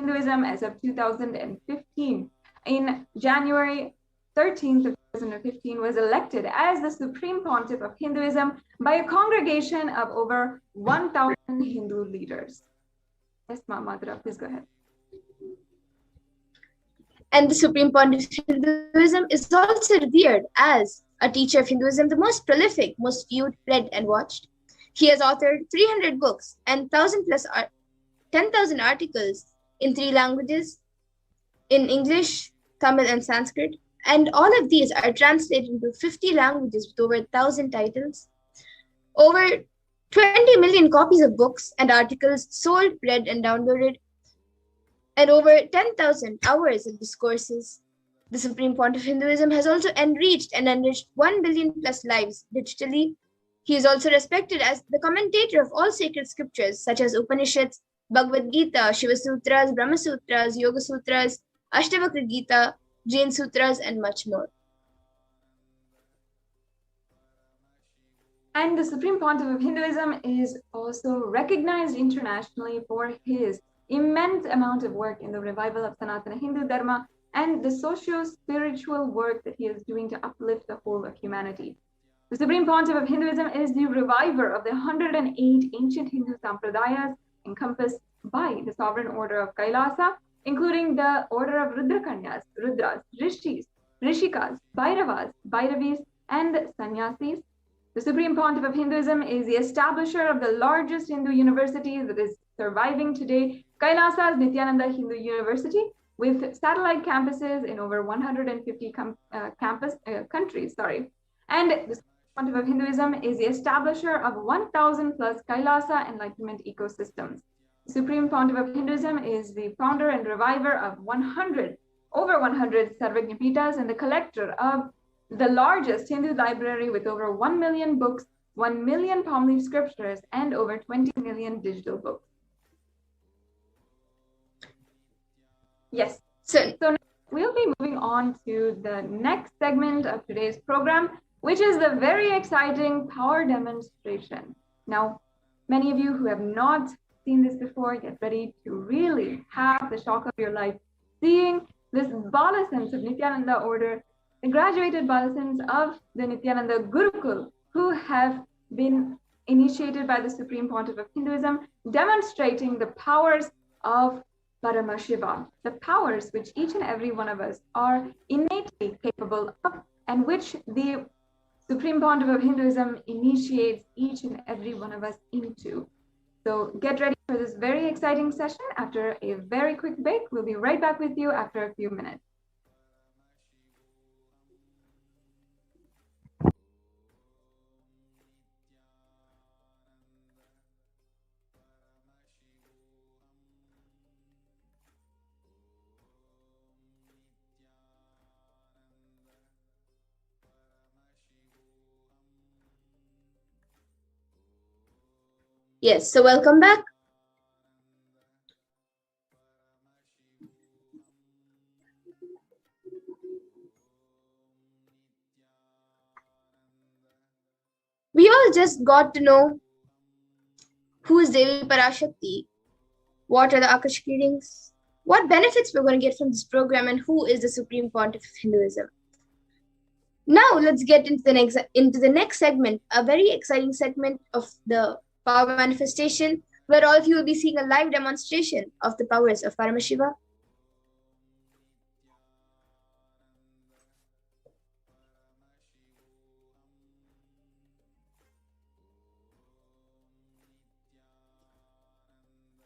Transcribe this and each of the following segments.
Hinduism as of 2015. In January 13th of 2015 was elected as the Supreme Pontiff of Hinduism by a congregation of over 1,000 Hindu leaders. Yes, Madhura, please go ahead. And the Supreme Pontiff of Hinduism is also revered as a teacher of Hinduism, the most prolific, most viewed, read, and watched. He has authored 300 books and 10,000 articles in 3 languages, in English, Tamil, and Sanskrit. And all of these are translated into 50 languages with over 1,000 titles. Over 20 million copies of books and articles sold, read, and downloaded, and over 10,000 hours of discourses. The Supreme Pontiff of Hinduism has also enriched and enriched 1 billion plus lives digitally. He is also respected as the commentator of all sacred scriptures such as Upanishads, Bhagavad Gita, Shiva Sutras, Brahma Sutras, Yoga Sutras, Ashtavakra Gita, Jain Sutras, and much more. And the Supreme Pontiff of Hinduism is also recognized internationally for his immense amount of work in the revival of Sanatana Hindu Dharma and the socio-spiritual work that he is doing to uplift the whole of humanity. The Supreme Pontiff of Hinduism is the reviver of the 108 ancient Hindu sampradayas encompassed by the sovereign order of Kailasa, including the order of Rudrakanyas, Rudras, Rishis, Rishikas, Bhairavas, Bhairavis, and Sannyasis. The Supreme Pontiff of Hinduism is the establisher of the largest Hindu university that is surviving today, Kailasa's Nithyananda Hindu University, with satellite campuses in over 150 countries. And the Supreme Pontiff of Hinduism is the establisher of 1,000 plus Kailasa enlightenment ecosystems. The Supreme Pontiff of Hinduism is the founder and reviver of over 100 Sarvajnapitas and the collector of the largest Hindu library with over 1 million books, 1 million palm leaf scriptures, and over 20 million digital books. Yes, so now we'll be moving on to the next segment of today's program, which is the very exciting power demonstration. Now, many of you who have not seen this before, get ready to really have the shock of your life, seeing this Balasans of Nithyananda order, the graduated Balasans of the Nithyananda Gurukul, who have been initiated by the Supreme Pontiff of Hinduism, demonstrating the powers of Paramashiva, the powers which each and every one of us are innately capable of, and which the Supreme Pontiff of Hinduism initiates each and every one of us into. So get ready for this very exciting session. After a very quick break, we'll be right back with you after a few minutes. Yes, so welcome back. We all just got to know who is Devi Parashakti, what are the Akashic readings, what benefits we're going to get from this program, and who is the Supreme Pontiff of Hinduism. Now let's get into the next segment, a very exciting segment of the power manifestation, where all of you will be seeing a live demonstration of the powers of Paramashiva.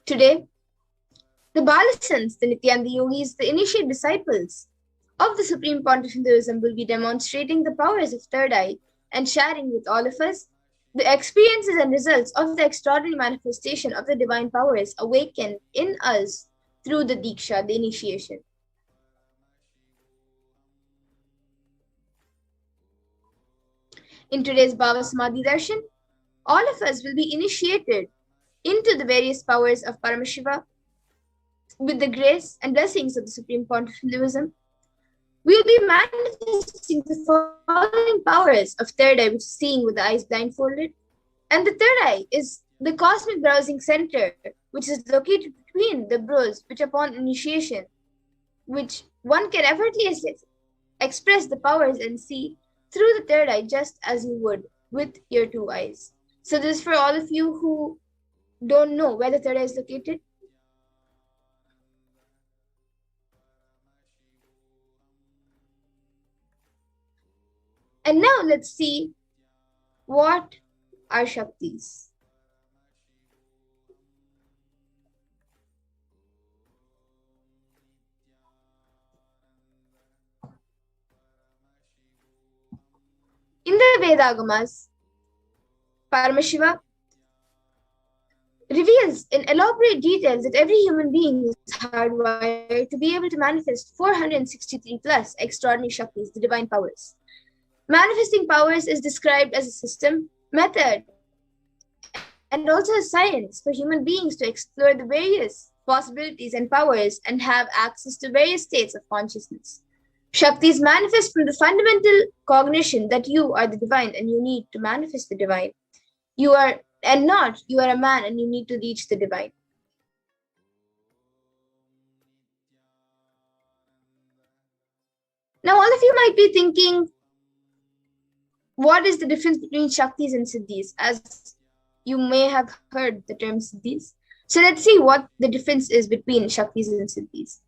Today, the Balasans, the Nityananda Yogis, the initiate disciples of the Supreme Pontiff of Hinduism will be demonstrating the powers of third eye and sharing with all of us the experiences and results of the extraordinary manifestation of the divine powers awakened in us through the Diksha, the initiation. In today's BHAVA SAMADHI DARSHAN, all of us will be initiated into the various powers of Paramashiva with the grace and blessings of the Supreme Pontiff of Hinduism. We will be manifesting the following powers of third eye, which is seeing with the eyes blindfolded. And the third eye is the cosmic browsing center, which is located between the brows, which upon initiation, which one can effortlessly express the powers and see through the third eye just as you would with your two eyes. So this is for all of you who don't know where the third eye is located. And now let's see what are Shaktis. In the Vedagamas, Paramashiva reveals in elaborate details that every human being is hardwired to be able to manifest 463 plus extraordinary Shaktis, the divine powers. Manifesting powers is described as a system, method, and also a science for human beings to explore the various possibilities and powers and have access to various states of consciousness. Shaktis manifest from the fundamental cognition that you are the divine and you need to manifest the divine. You are a man and you need to reach the divine. Now, all of you might be thinking, what is the difference between Shaktis and Siddhis? As you may have heard the term Siddhis. So let's see what the difference is between Shaktis and Siddhis.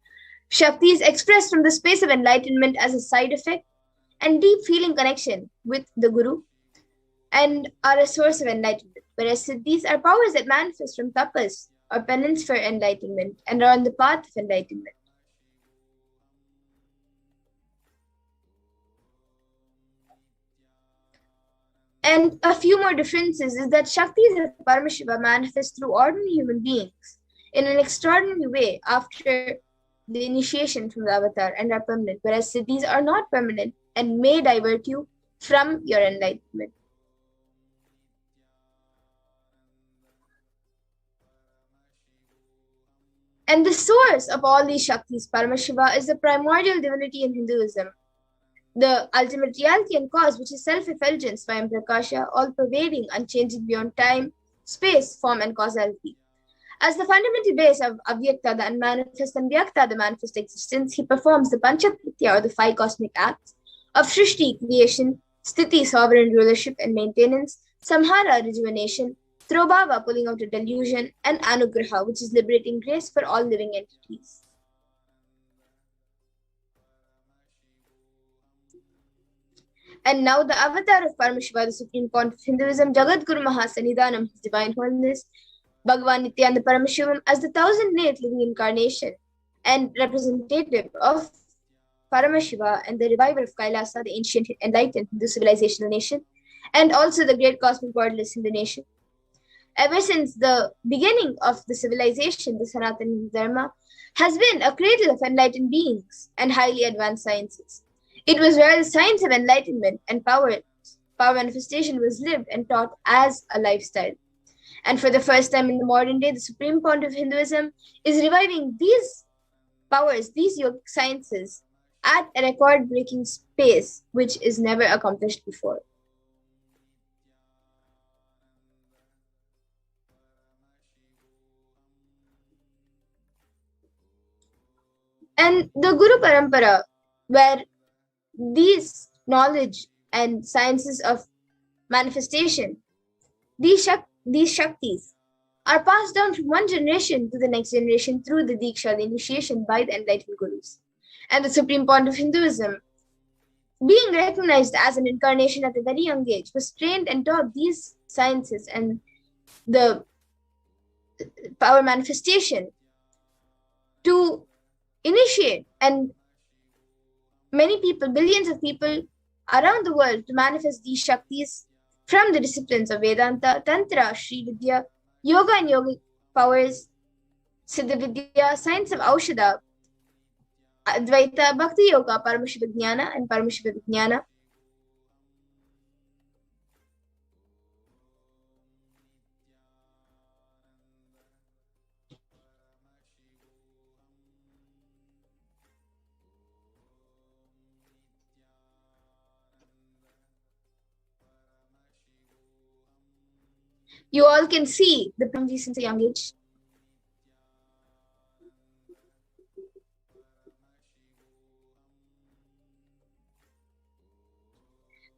Shaktis expressed from the space of enlightenment as a side effect and deep feeling connection with the Guru and are a source of enlightenment, whereas Siddhis are powers that manifest from tapas or penance for enlightenment and are on the path of enlightenment. And a few more differences is that Shaktis of Paramashiva manifest through ordinary human beings in an extraordinary way after the initiation from the avatar and are permanent, whereas Siddhis are not permanent and may divert you from your enlightenment. And the source of all these Shaktis, Paramashiva, is the primordial divinity in Hinduism, the ultimate reality and cause, which is self-effulgence, Swayam Prakasha, all-pervading, unchanging beyond time, space, form, and causality. As the fundamental base of Avyakta, the unmanifest, and Vyakta, the manifest existence, he performs the Panchakritya, or the five cosmic acts, of Shrishti, creation, Sthiti, sovereign rulership and maintenance, Samhara, rejuvenation, Throbhava, pulling out a delusion, and Anugraha, which is liberating grace for all living entities. And now the avatar of Paramashiva, the supreme point of Hinduism, Jagat Guru Mahasannidhanam, His Divine Holiness, Bhagavan Nithyananda Paramashivam, as the thousand-eighth living incarnation and representative of Paramashiva and the reviver of Kailasa, the ancient enlightened Hindu civilizational nation, and also the great cosmic borderless Hindu nation. Ever since the beginning of the civilization, the Sanatana Dharma has been a cradle of enlightened beings and highly advanced sciences. It was where the science of enlightenment and power manifestation was lived and taught as a lifestyle. And for the first time in the modern day, the supreme point of Hinduism is reviving these powers, these yogic sciences, at a record-breaking pace, which is never accomplished before. And the Guru Parampara, where these knowledge and sciences of manifestation, these Shaktis, are passed down from one generation to the next generation through the Diksha, the initiation by the enlightened Gurus. And the supreme point of Hinduism, being recognized as an incarnation at a very young age, was trained and taught these sciences and the power manifestation to initiate, and many people, billions of people around the world, to manifest these Shaktis from the disciplines of Vedanta, Tantra, Sri Vidya, Yoga and Yogic powers, Siddha Vidya, science of Aushadha, Advaita, Bhakti Yoga, Paramashiva Jnana, and Paramashiva Vijnana. You all can see the Paramji since a young age.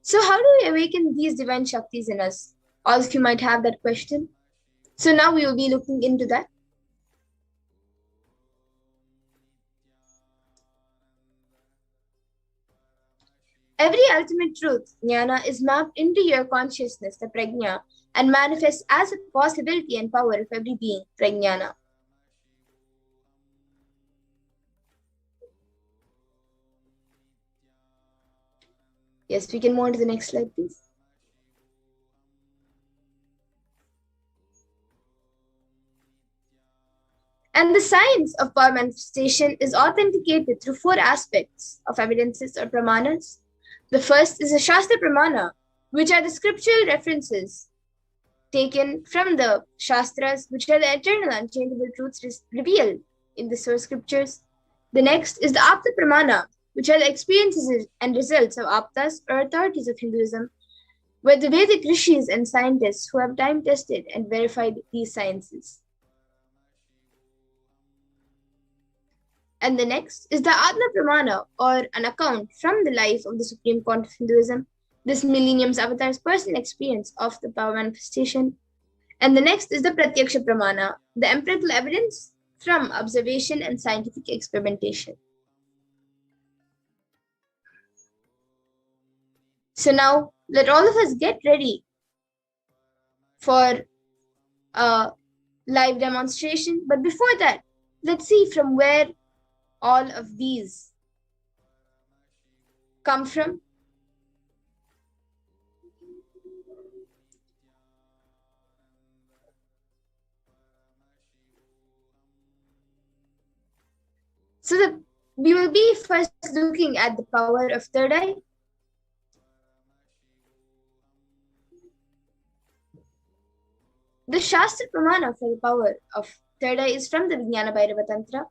So how do we awaken these divine Shaktis in us? All of you might have that question. So now we will be looking into that. Every ultimate truth, jnana, is mapped into your consciousness, the prajna, and manifests as a possibility and power of every being, prajnana. Yes, we can move on to the next slide, please. And the science of power manifestation is authenticated through four aspects of evidences or pramanas. The first is the Shastra Pramana, which are the scriptural references taken from the Shastras, which are the eternal, unchangeable truths revealed in the source scriptures. The next is the Apta Pramana, which are the experiences and results of Aptas or authorities of Hinduism, where the Vedic rishis and scientists who have time tested and verified these sciences. And the next is the Atma Pramana, or an account from the life of the Supreme Point of Hinduism, this millennium's avatar's personal experience of the power manifestation. And the next is the Pratyaksha Pramana, the empirical evidence from observation and scientific experimentation. So now, let all of us get ready for a live demonstration. But before that, let's see from where all of these come from. So we will be first looking at the power of third eye. The Shastra Pramana for the power of third eye is from the Vijnana Bhairava Tantra.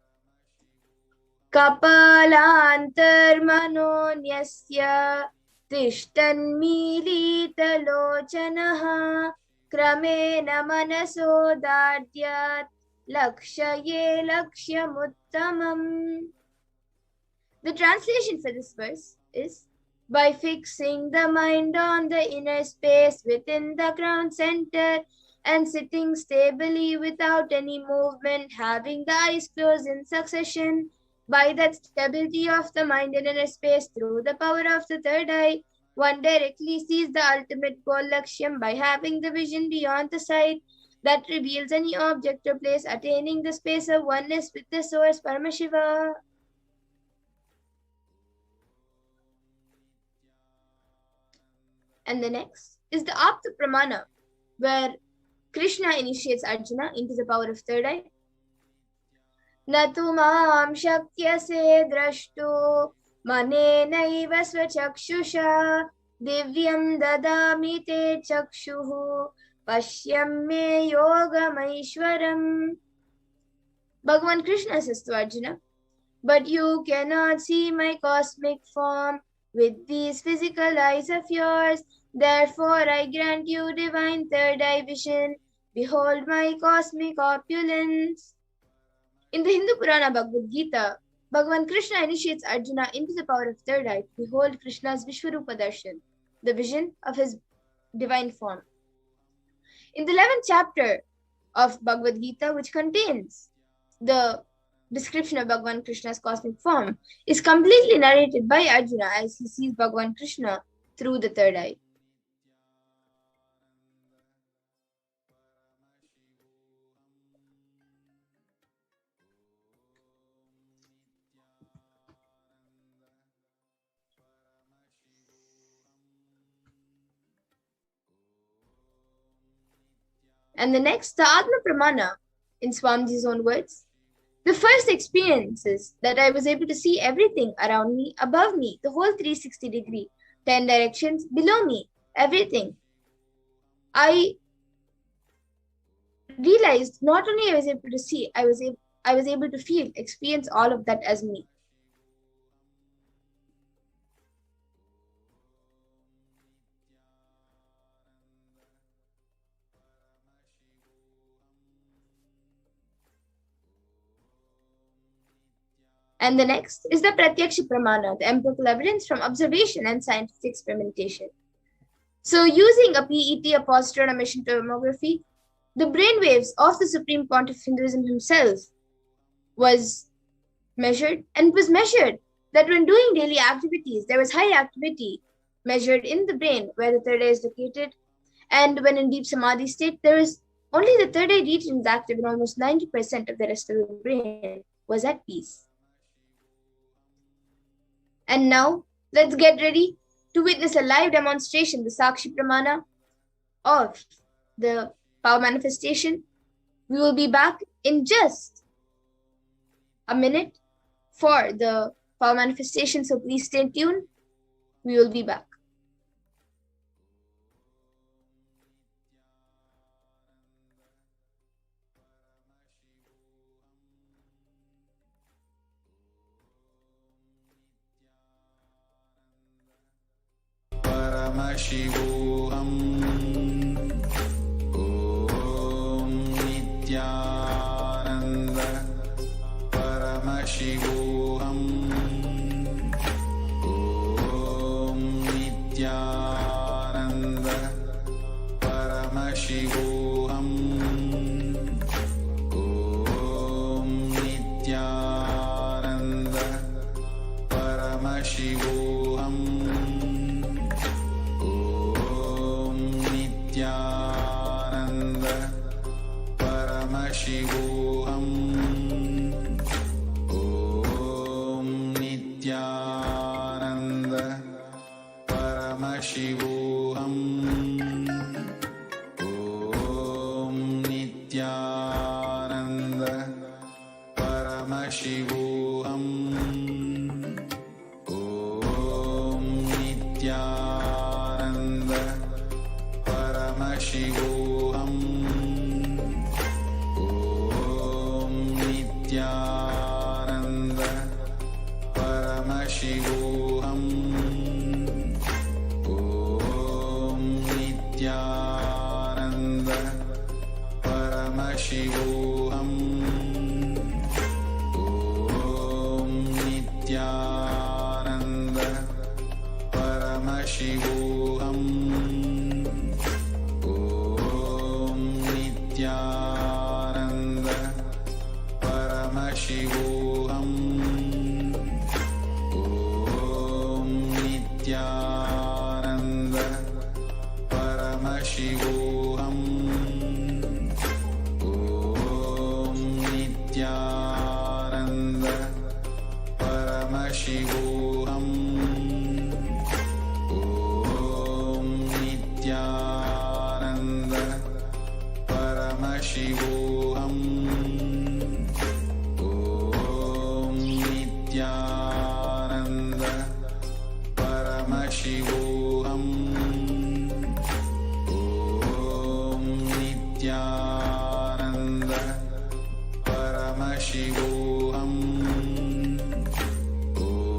Kapalantarmanonyasya tishtanmilitalochanaha kramena manasodadyat lakshaye lakshyamuttamam. The translation for this verse is, by fixing the mind on the inner space within the crown center and sitting stably without any movement, having the eyes closed in succession, by that stability of the mind in inner space through the power of the third eye, one directly sees the ultimate goal lakshyam by having the vision beyond the sight that reveals any object or place, attaining the space of oneness with the source Paramashiva. And the next is the Apta Pramana, where Krishna initiates Arjuna into the power of third eye. Natu maam shakyase drashtu manenaiva svachakshusha divyam dadami te chakshuhu pashyam me yogamaishwaram. Bhagavan Krishna says to Arjuna, but you cannot see my cosmic form with these physical eyes of yours. Therefore, I grant you divine third eye vision. Behold my cosmic opulence. In the Hindu Purana Bhagavad Gita, Bhagavan Krishna initiates Arjuna into the power of third eye to behold Krishna's Vishwarupa Darshan, the vision of his divine form. In the 11th chapter of Bhagavad Gita, which contains the description of Bhagavan Krishna's cosmic form, is completely narrated by Arjuna as he sees Bhagavan Krishna through the third eye. And the next, the Atma Pramana, in Swamiji's own words. The first experiences that I was able to see everything around me, above me, the whole 360 degree, 10 directions below me, everything. I realized not only I was able to see, I was able to feel, experience all of that as me. And the next is the Pratyaksha Pramana, the empirical evidence from observation and scientific experimentation. So using a PET, a positron emission tomography, the brainwaves of the Supreme Pontiff of Hinduism himself was measured, and it was measured that when doing daily activities, there was high activity measured in the brain where the third eye is located. And when in deep samadhi state, there is only the third eye region is active and almost 90% of the rest of the brain was at peace. And now, let's get ready to witness a live demonstration, the Sakshi Pramana of the power manifestation. We will be back in just a minute for the power manifestation, so please stay tuned. We will be back. Paramashivoham Om Nithyananda Paramashivoham Om Nithyananda Paramashivoham Om Nithyananda Paramashivoham Paramashivoham Om Nithyananda Paramashivoham Om Nithyananda Paramashivoham Om Nithyananda Paramashivoham Nithyananda Paramashivoham Om Nithyananda Paramashivoham Om Nithyananda Paramashivoham Om Nithyananda Paramashivoham Om Nithyananda Paramashivoham Om Nithyananda Paramashivoham Om Nithyananda Paramashivoham Nithyananda Paramashivoham Om Nithyananda Paramashivoham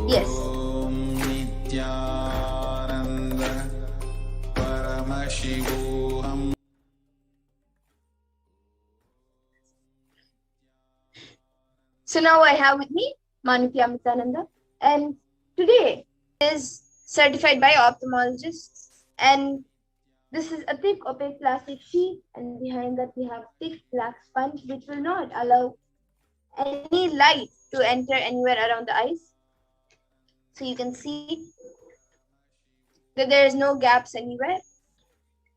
Yes. Om Nithyananda Paramashivoham. So now I have with me Manukya Amitananda, and today is certified by ophthalmologists, and this is a thick opaque plastic sheet, and behind that we have thick black sponge which will not allow any light to enter anywhere around the eyes. So you can see that there is no gaps anywhere.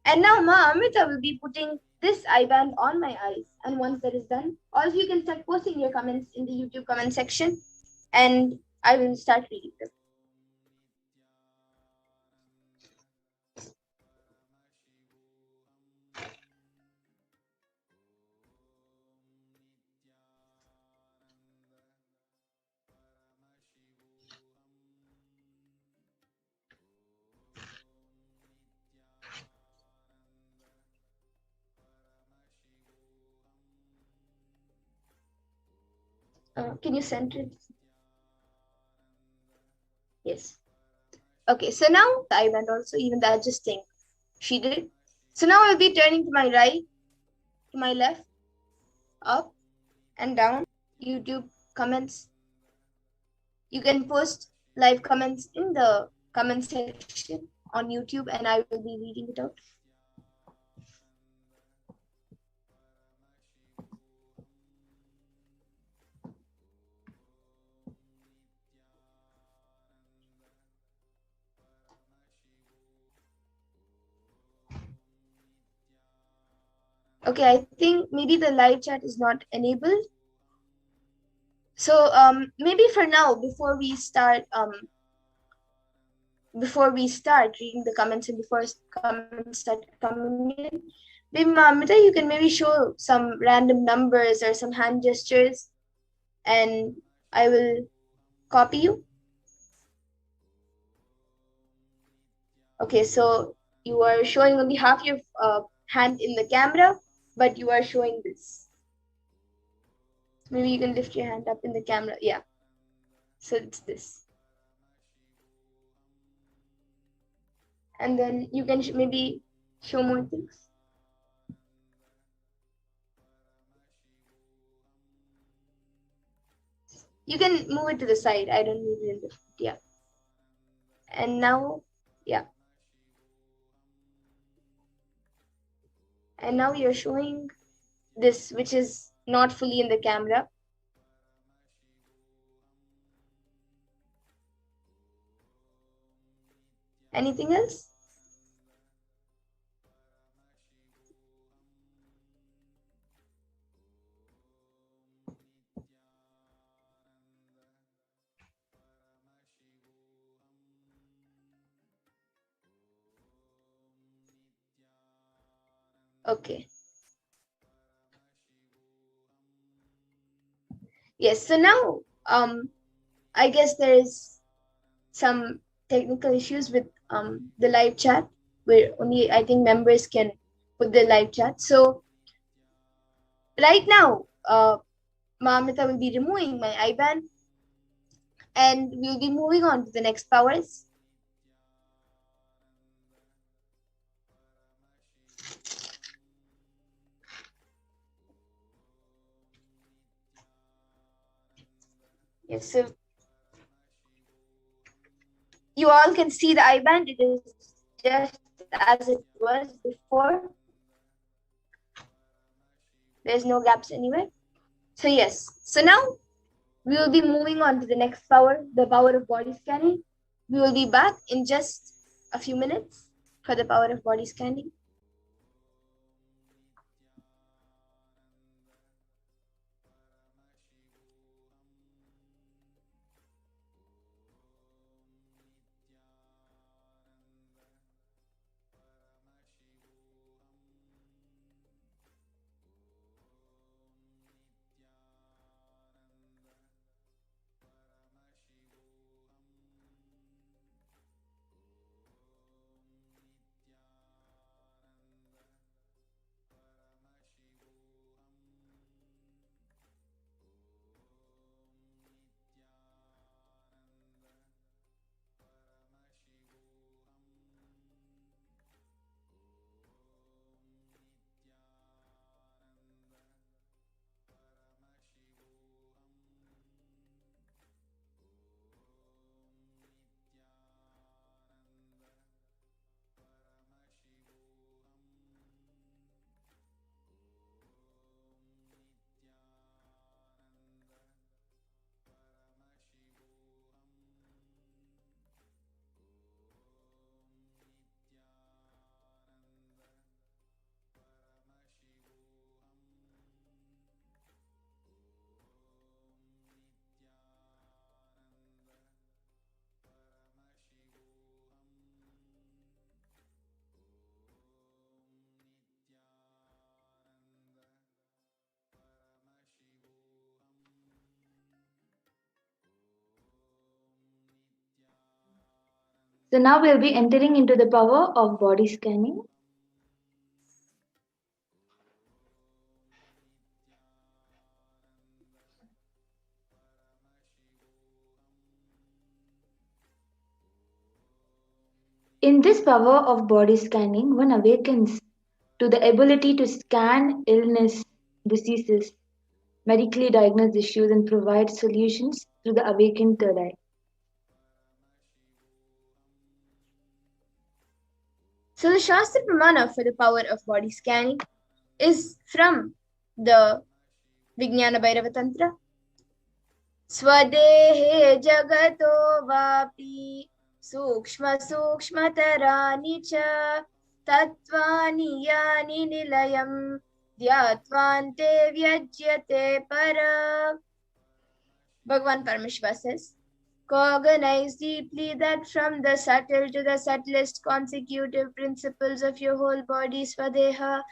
And now Ma Amrita will be putting this eye band on my eyes, and once that is done, all of you can start posting your comments in the YouTube comment section, and I will start reading them. Can you center it? Yes. Okay, so now the eye band also, even the adjusting she did. So now I'll be turning to my right, to my left, up and down, YouTube comments. You can post live comments in the comment section on YouTube, and I will be reading it out. Okay, I think maybe the live chat is not enabled. So maybe for now, before we start reading the comments and before comments start coming in, maybe Mamita, you can maybe show some random numbers or some hand gestures, and I will copy you. Okay, so you are showing only half your hand in the camera, but you are showing this. Maybe you can lift your hand up in the camera. Yeah. So it's this. And then you can maybe show more things. You can move it to the side. I don't need it in the, yeah. And now, yeah. And now you're showing this, which is not fully in the camera. Anything else? Okay. Yes, so now I guess there is some technical issues with the live chat where only I think members can put the live chat. So right now, Mamita will be removing my IBAN and we'll be moving on to the next powers. Yes, so you all can see the IBAN. It is just as it was before. There's no gaps anywhere. So yes, so now we will be moving on to the next power, the power of body scanning. We will be back in just a few minutes for the power of body scanning. So now we'll be entering into the power of body scanning. In this power of body scanning, one awakens to the ability to scan illness, diseases, medically diagnose issues, and provide solutions through the awakened third eye. So the Shastra Pramana for the power of body scanning is from the Vijnana Bhairava Tantra. Swadehe jagato vapi sukshma sukshmatarani cha tattvani yani nilayam dhyatvante vyajyate para. Bhagavan Paramashiva says, cognize deeply that from the subtle to the subtlest consecutive principles of your whole body, Swadeha,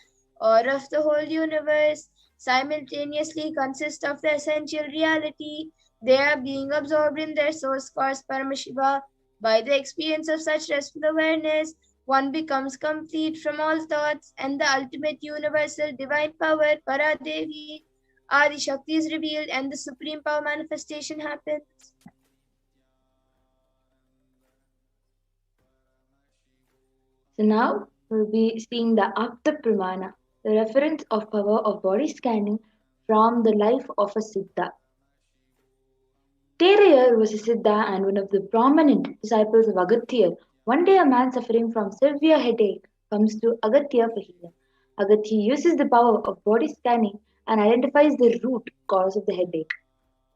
or of the whole universe, simultaneously consist of the essential reality. They are being absorbed in their source cause, Paramashiva. By the experience of such restful awareness, one becomes complete from all thoughts, and the ultimate universal divine power, Paradevi, Adi Shakti is revealed, and the supreme power manifestation happens. So now we'll be seeing the Apta Pramana, the reference of power of body scanning from the life of a Siddha. Terayar was a Siddha and one of the prominent disciples of Agatya. One day, a man suffering from severe headache comes to Agatya for healing. Agatya uses the power of body scanning and identifies the root cause of the headache.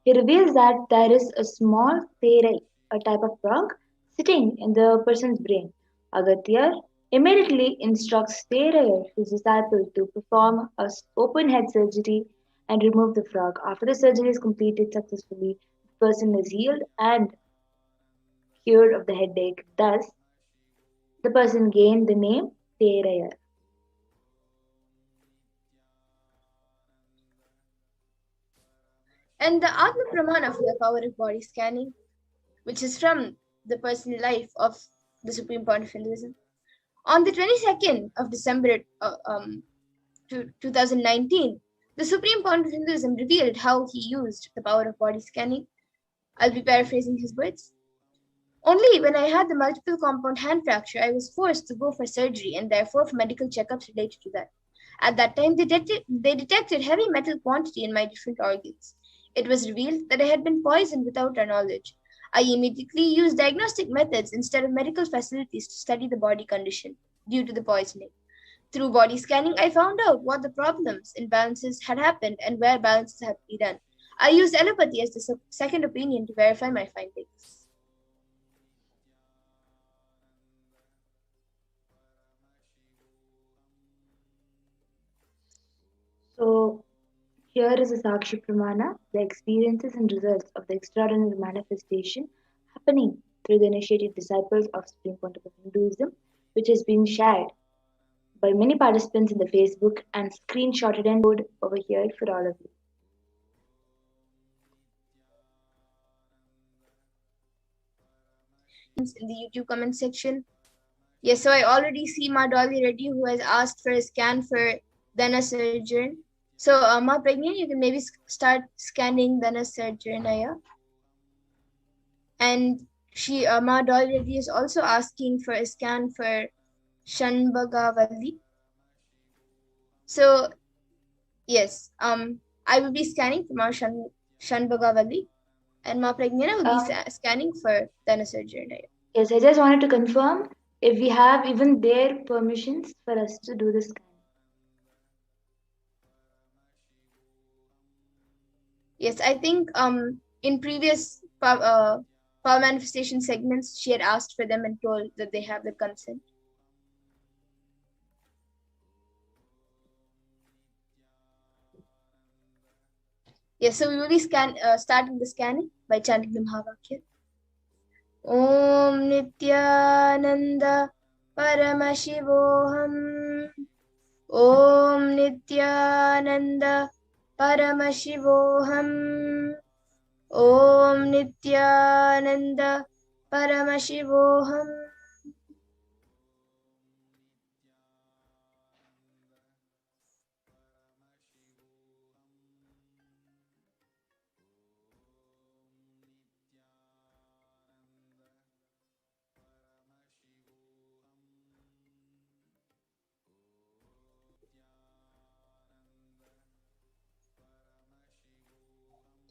He reveals that there is a small terai, a type of frog, sitting in the person's brain. Agatya immediately instructs Terayar, his disciple, to perform a open head surgery and remove the frog. After the surgery is completed successfully, the person is healed and cured of the headache. Thus, the person gained the name Terayar. And the Atma Pramana for the power of body scanning, which is from the personal life of the Supreme Point of Hinduism. On the 22nd of December 2019, the Supreme Point of Hinduism revealed how he used the power of body scanning. I'll be paraphrasing his words. Only when I had the multiple compound hand fracture, I was forced to go for surgery and therefore for medical checkups related to that. At that time, they detected heavy metal quantity in my different organs. It was revealed that I had been poisoned without our knowledge. I immediately used diagnostic methods instead of medical facilities to study the body condition due to the poisoning. Through body scanning, I found out what the problems, imbalances had happened and where balances had to be done. I used allopathy as the second opinion to verify my findings. So, here is a Sakshi Pramana, the experiences and results of the extraordinary manifestation happening through the initiated disciples of Supreme Pontiff of Hinduism, which has been shared by many participants in the Facebook and screenshotted and put over here for all of you. In the YouTube comment section. Yes, so I already see Ma Dolly Reddy who has asked for a scan for Dana Surgeon. So, Ma Pregnant, you can maybe start scanning Dana Surgeon. And Ma Dolly Reddy is also asking for a scan for Shanbagavalli. So, yes, I will be scanning for Ma Shanbagavalli, and Ma Pregnana will be scanning for Dana Surgeon. Yes, I just wanted to confirm if we have even their permissions for us to do the scan. Yes, I think in previous power manifestation segments, she had asked for them and told that they have the consent. Yes, so we will be starting the scanning by chanting the Mahavakya. Om Nithyananda Paramashivoham. Om Nithyananda Paramashivoham. Om Nithyananda Paramashivoham.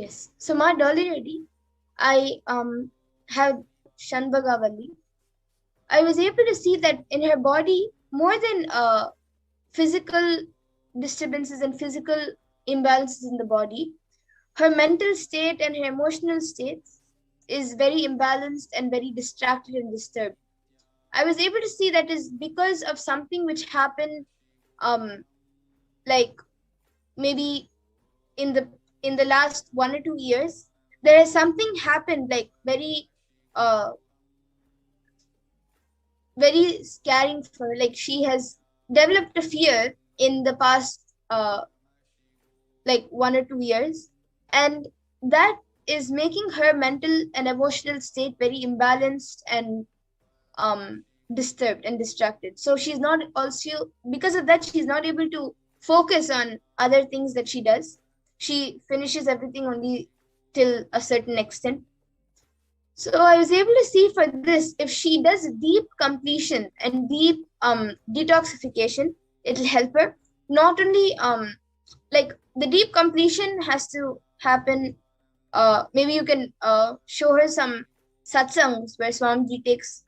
Yes. So Ma Dolly Reddy, I had Shanbagavali. I was able to see that in her body, more than physical disturbances and physical imbalances in the body, her mental state and her emotional states is very imbalanced and very distracted and disturbed. I was able to see that is because of something which happened, um, like maybe in the last 1 or 2 years. There is something happened like uh very scaring for her. Like she has developed a fear in the past like 1 or 2 years, and that is making her mental and emotional state very imbalanced and disturbed and distracted. So she's not also, because of that, she's not able to focus on other things that she does. She finishes everything only till a certain extent. So I was able to see for this, if she does deep completion and deep detoxification, it'll help her. Not only like the deep completion has to happen. Maybe you can show her some satsangs where Swamiji takes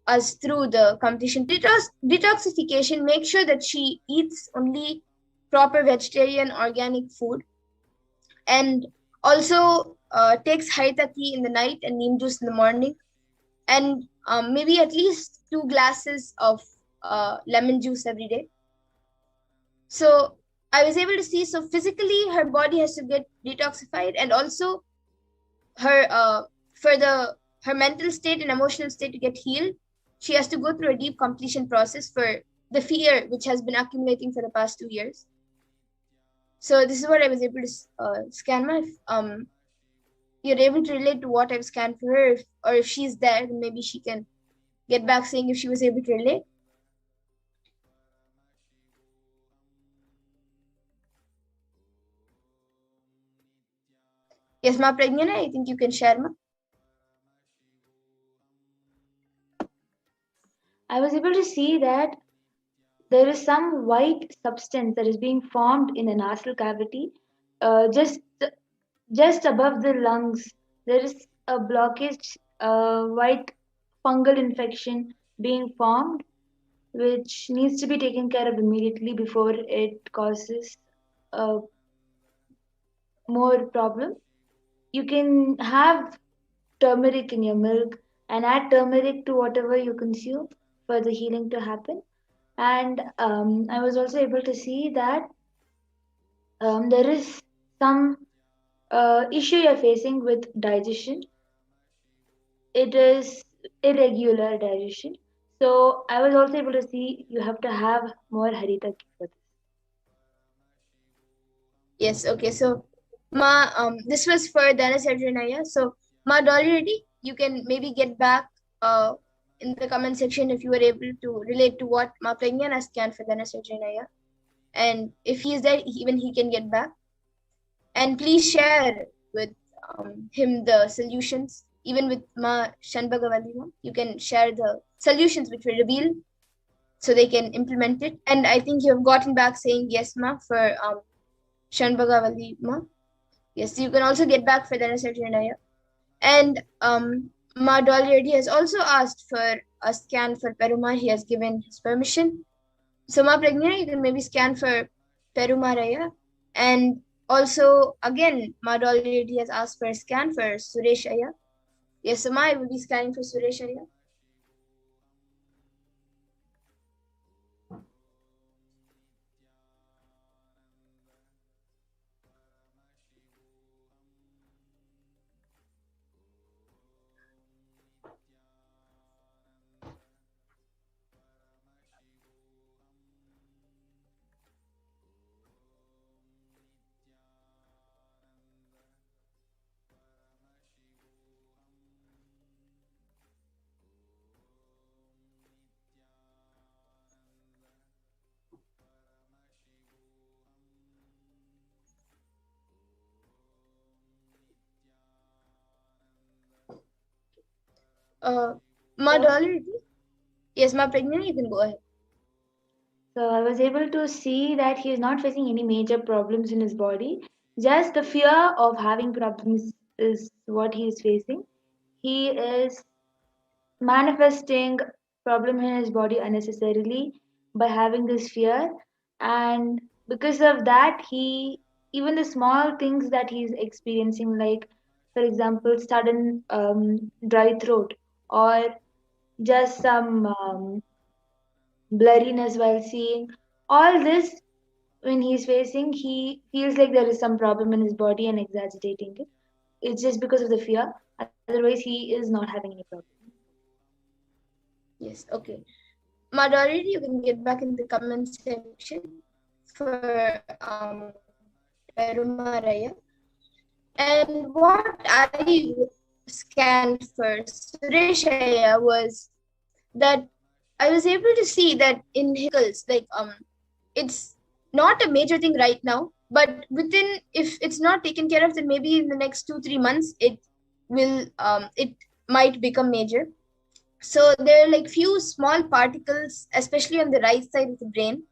us through the completion. Detoxification, make sure that she eats only proper vegetarian organic food, and also takes haritha tea in the night and neem juice in the morning, and maybe at least 2 glasses of lemon juice every day. So I was able to see, so physically her body has to get detoxified, and also her for the her mental state and emotional state to get healed, she has to go through a deep completion process for the fear which has been accumulating for the past 2 years. So this is what I was able to scan. If you're able to relate to what I've scanned for her, or if she's there, then maybe she can get back saying if she was able to relate. Yes, Ma Pragnana, I think you can share, Ma. I was able to see that there is some white substance that is being formed in the nasal cavity, just above the lungs. There is a blockage, white fungal infection being formed, which needs to be taken care of immediately before it causes uh, more problem. You can have turmeric in your milk and add turmeric to whatever you consume for the healing to happen. And I was also able to see that there is some issue you're facing with digestion. It is irregular digestion. So I was also able to see you have to have more haritaki for this. Yes, okay. So Ma, this was for Dana Sarjanaya. So Ma Dolly Reddy, you can maybe get back in the comment section if you were able to relate to what Ma Pragnana scanned for Dana Sarjanaya. And if he is there, even he can get back. And please share with him the solutions. Even with Ma Shanbagavali, you can share the solutions which were revealed so they can implement it. And I think you have gotten back saying yes, Ma, for Shanbagavali, Ma. Yes, you can also get back for the Nasarjanaya. And Ma Dolly Reddy has also asked for a scan for Perumar. He has given his permission. So Ma Pragnana, you can maybe scan for Perumaraya. And also, again, Ma Dolly Reddy has asked for a scan for Suresh Aya. Yes, so Ma, I will be scanning for Suresh Aya. Ma Dolly Reddy. Yes, Ma Pragnana, you can go ahead. So I was able to see that he is not facing any major problems in his body. Just the fear of having problems is what he is facing. He is manifesting problem in his body unnecessarily by having this fear, and because of that, he even the small things that he's experiencing, like for example sudden dry throat, or just some blurriness while seeing, all this, when he's facing, he feels like there is some problem in his body and exaggerating it. It's just because of the fear. Otherwise, he is not having any problem. Yes, okay. Madhuri, you can get back in the comment section for Perumaraya. And what I scanned for Sureshaya was that I was able to see that in his like it's not a major thing right now, but within, if it's not taken care of, then maybe in the next 2-3 months it will it might become major. So there are like few small particles, especially on the right side of the brain,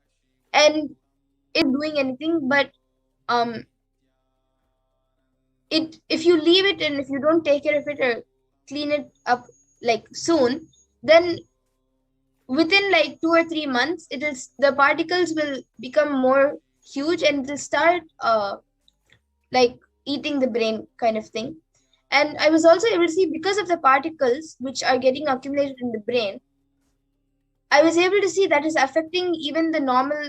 and it's doing anything, but um it, if you leave it and if you don't take care of it or clean it up like soon, then within like 2 or 3 months it is, the particles will become more huge and they'll start like eating the brain kind of thing. And I was also able to see, because of the particles which are getting accumulated in the brain, I was able to see that is affecting even the normal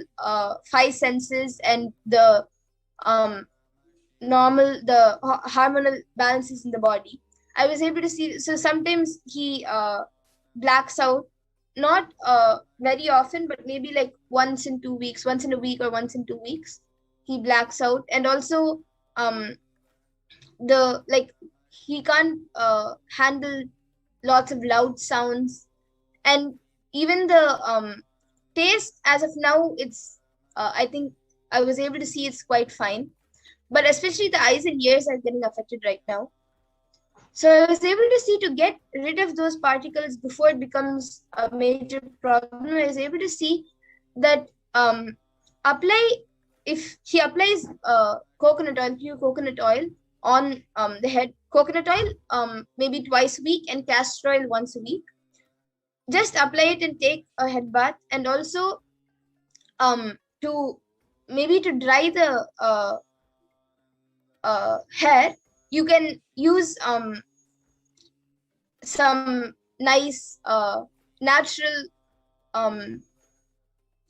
five senses and the um, normal, the hormonal balances in the body. I was able to see, so sometimes he blacks out, not very often, but maybe like once in 2 weeks, once in a week or once in 2 weeks, he blacks out. And also the like he can't handle lots of loud sounds. And even the taste, as of now, it's I think I was able to see it's quite fine, but especially the eyes and ears are getting affected right now. So I was able to see, to get rid of those particles before it becomes a major problem, I was able to see that apply, if he applies coconut oil, pure coconut oil on the head, coconut oil maybe twice a week and castor oil once a week, just apply it and take a head bath. And also to maybe to dry the hair, you can use some nice natural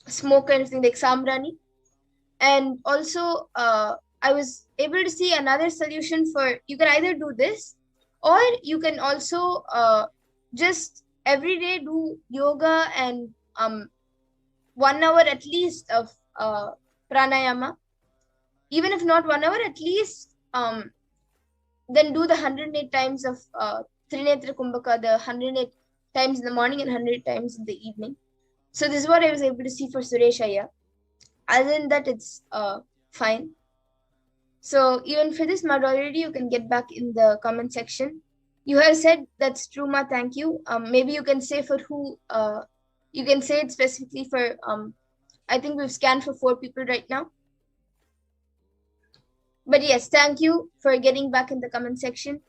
smoke kind of thing like sambrani. And also I was able to see another solution for, you can either do this, or you can also just every day do yoga and 1 hour at least of pranayama. Even if not 1 hour, at least then do the 108 times of Trinetra Kumbhaka, the 108 times in the morning and 100 times in the evening. So this is what I was able to see for Sureshaya. Other than that, it's fine. So even for this, Madhuri, you can get back in the comment section. You have said that's true, Ma. Thank you. Maybe you can say for who. You can say it specifically for. I think we've scanned for 4 people right now. But yes, thank you for getting back in the comment section.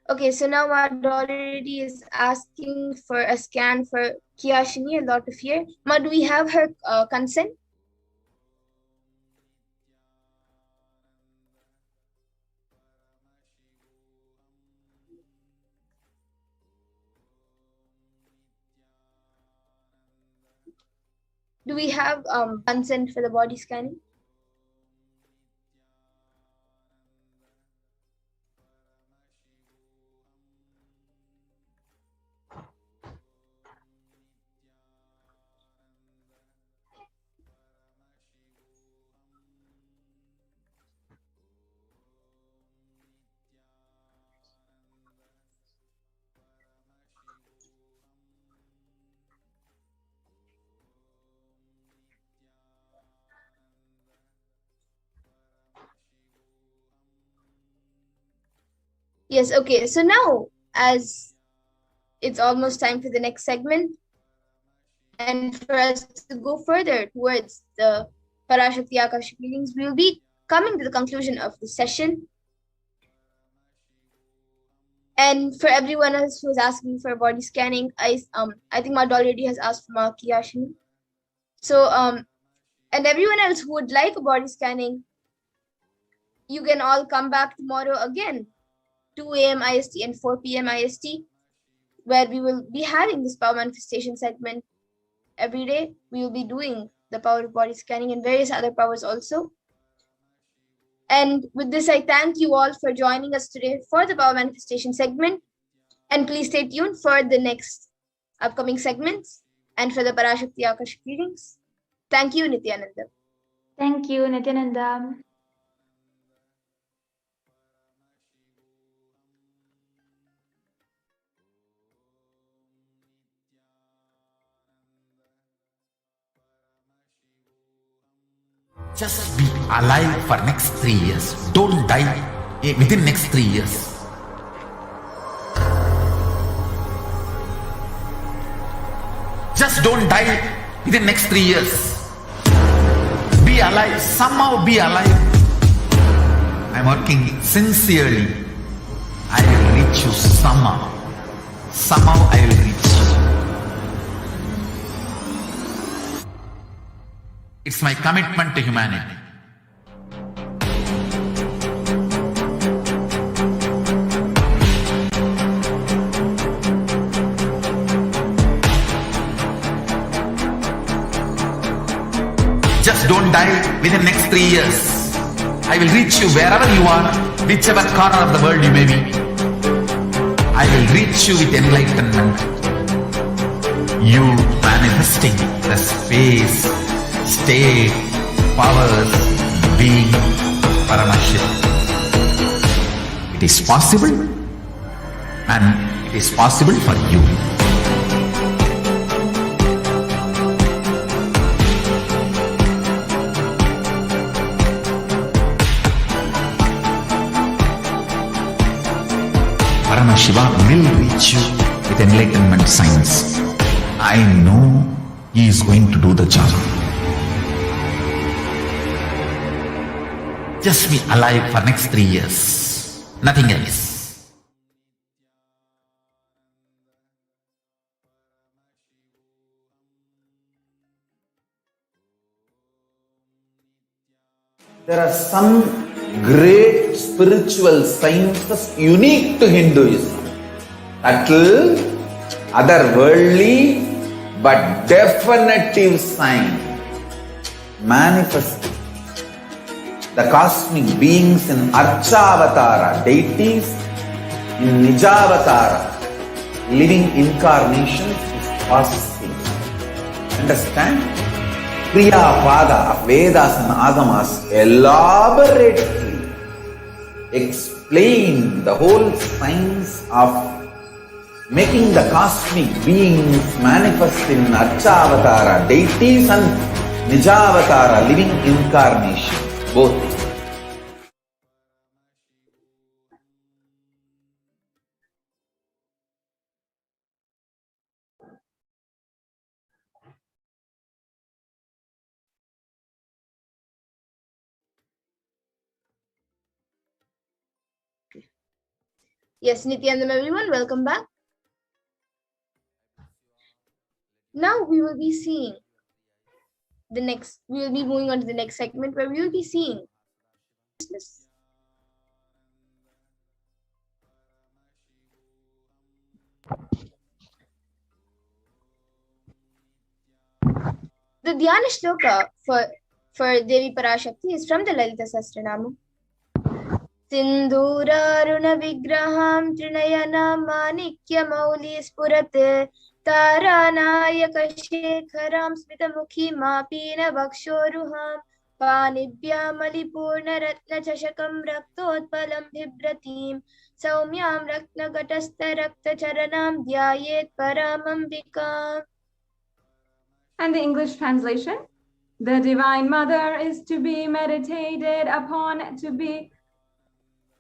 Okay, so now Madhuri is asking for a scan for Kiyashini, a lot of here. Ma, do we have her consent? Do we have consent for the body scanning? Yes, okay. So now, as it's almost time for the next segment, And for us to go further towards the Parashakti Akashic readings, we will be coming to the conclusion of the session. And for everyone else who is asking for body scanning, I think Mad already has asked for Makiyashini. So and everyone else who would like a body scanning, you can all come back tomorrow again, 2 a.m. IST and 4 p.m. IST, where we will be having this power manifestation segment every day. We will be doing the power of body scanning and various other powers also. And with this, I thank you all for joining us today for the power manifestation segment. And please stay tuned for the next upcoming segments and for the Parashakti Akashic readings. Thank you, Nithyananda. Thank you, Nithyananda. Just be alive for next 3 years. Don't die within next 3 years. Just don't die within next 3 years. Be alive. Somehow be alive. I'm working sincerely. I will reach you somehow. Somehow I will reach you. It's my commitment to humanity. Just don't die within next 3 years. I will reach you wherever you are, whichever corner of the world you may be. I will reach you with enlightenment. You manifesting the space, state, powers, being Paramashivoham. It is possible, and it is possible for you. Paramashiva will reach you with enlightenment science. I know he is going to do the job. Just be alive for next 3 years. Nothing else. There are some great spiritual sciences unique to Hinduism. Subtle, otherworldly, but definitive sign. Manifesting the cosmic beings in Archavatara, deities in Nijavatara, living incarnations is possible. Understand? Kriya Pada of Vedas and Agamas elaborately explain the whole science of making the cosmic beings manifest in Archavatara, deities and Nijavatara, living incarnations. Both. Yes, Nithyananda, everyone, welcome back. Now we will be seeing we will be moving on to the next segment where we will be seeing the Dhyana shloka for Devi Parashakti is from the Lalita Sahasranama. Sindhuraruna vigraham trinayana manikya mauli spurate taranayaka shekharam smitamukhi mapina vakshoruham panibhya malipurna ratna chashakam raktotpalam bhibratim saumyam ratna gatastha rakta charanam dhyayet paramambikam. And the English translation: the Divine Mother is to be meditated upon, to be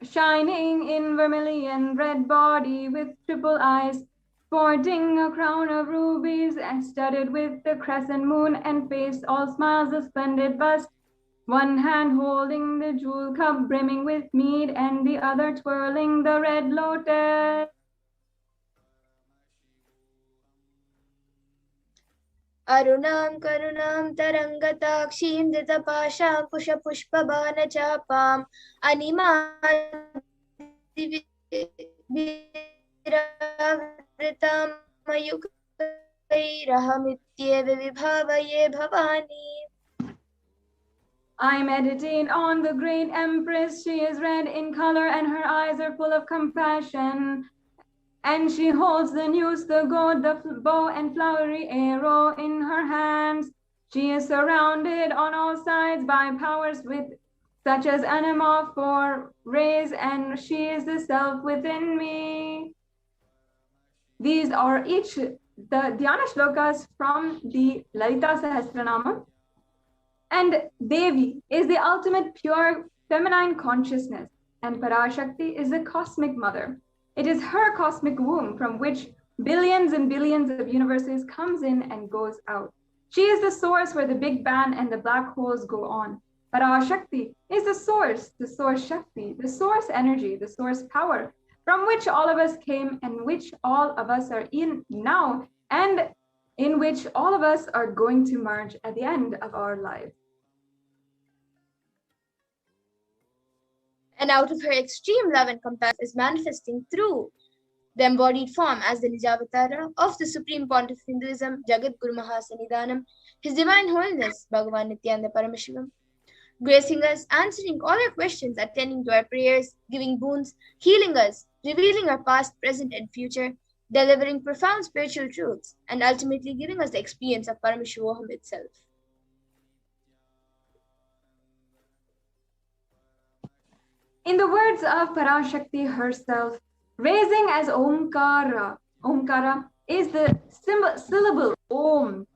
shining in vermilion red body with triple eyes, sporting a crown of rubies and studded with the crescent moon, and face all smiles a splendid bust, one hand holding the jewel cup brimming with mead, and the other twirling the red lotus. Arunam karunam tarangatakshim dritapasham pushpushpabana chapam animam diviravritam mayukairahamityeva vibhavaye bhavani. I meditate on the great empress. She is red in color and her eyes are full of compassion. And she holds the noose, the gourd, the bow and flowery arrow in her hands. She is surrounded on all sides by powers such as anima for rays, and she is the self within me. These are each the Dhyana shlokas from the Lalita Sahasranama. And Devi is the ultimate pure feminine consciousness, and Parashakti is the cosmic mother. It is her cosmic womb from which billions and billions of universes comes in and goes out. She is the source where the Big Bang and the black holes go on. Parashakti is the source Shakti, the source energy, the source power, from which all of us came and which all of us are in now, and in which all of us are going to merge at the end of our lives. And out of her extreme love and compassion is manifesting through the embodied form as the Nijavatara of the Supreme Pontiff of Hinduism, Jagat Guru Mahasanidanam, His Divine Holiness, Bhagavan Nithyananda Paramashivam, gracing us, answering all our questions, attending to our prayers, giving boons, healing us, revealing our past, present, and future, delivering profound spiritual truths, and ultimately giving us the experience of Paramashivoham itself. In the words of Parashakti herself, raising as Omkara. Omkara is the syllable Om,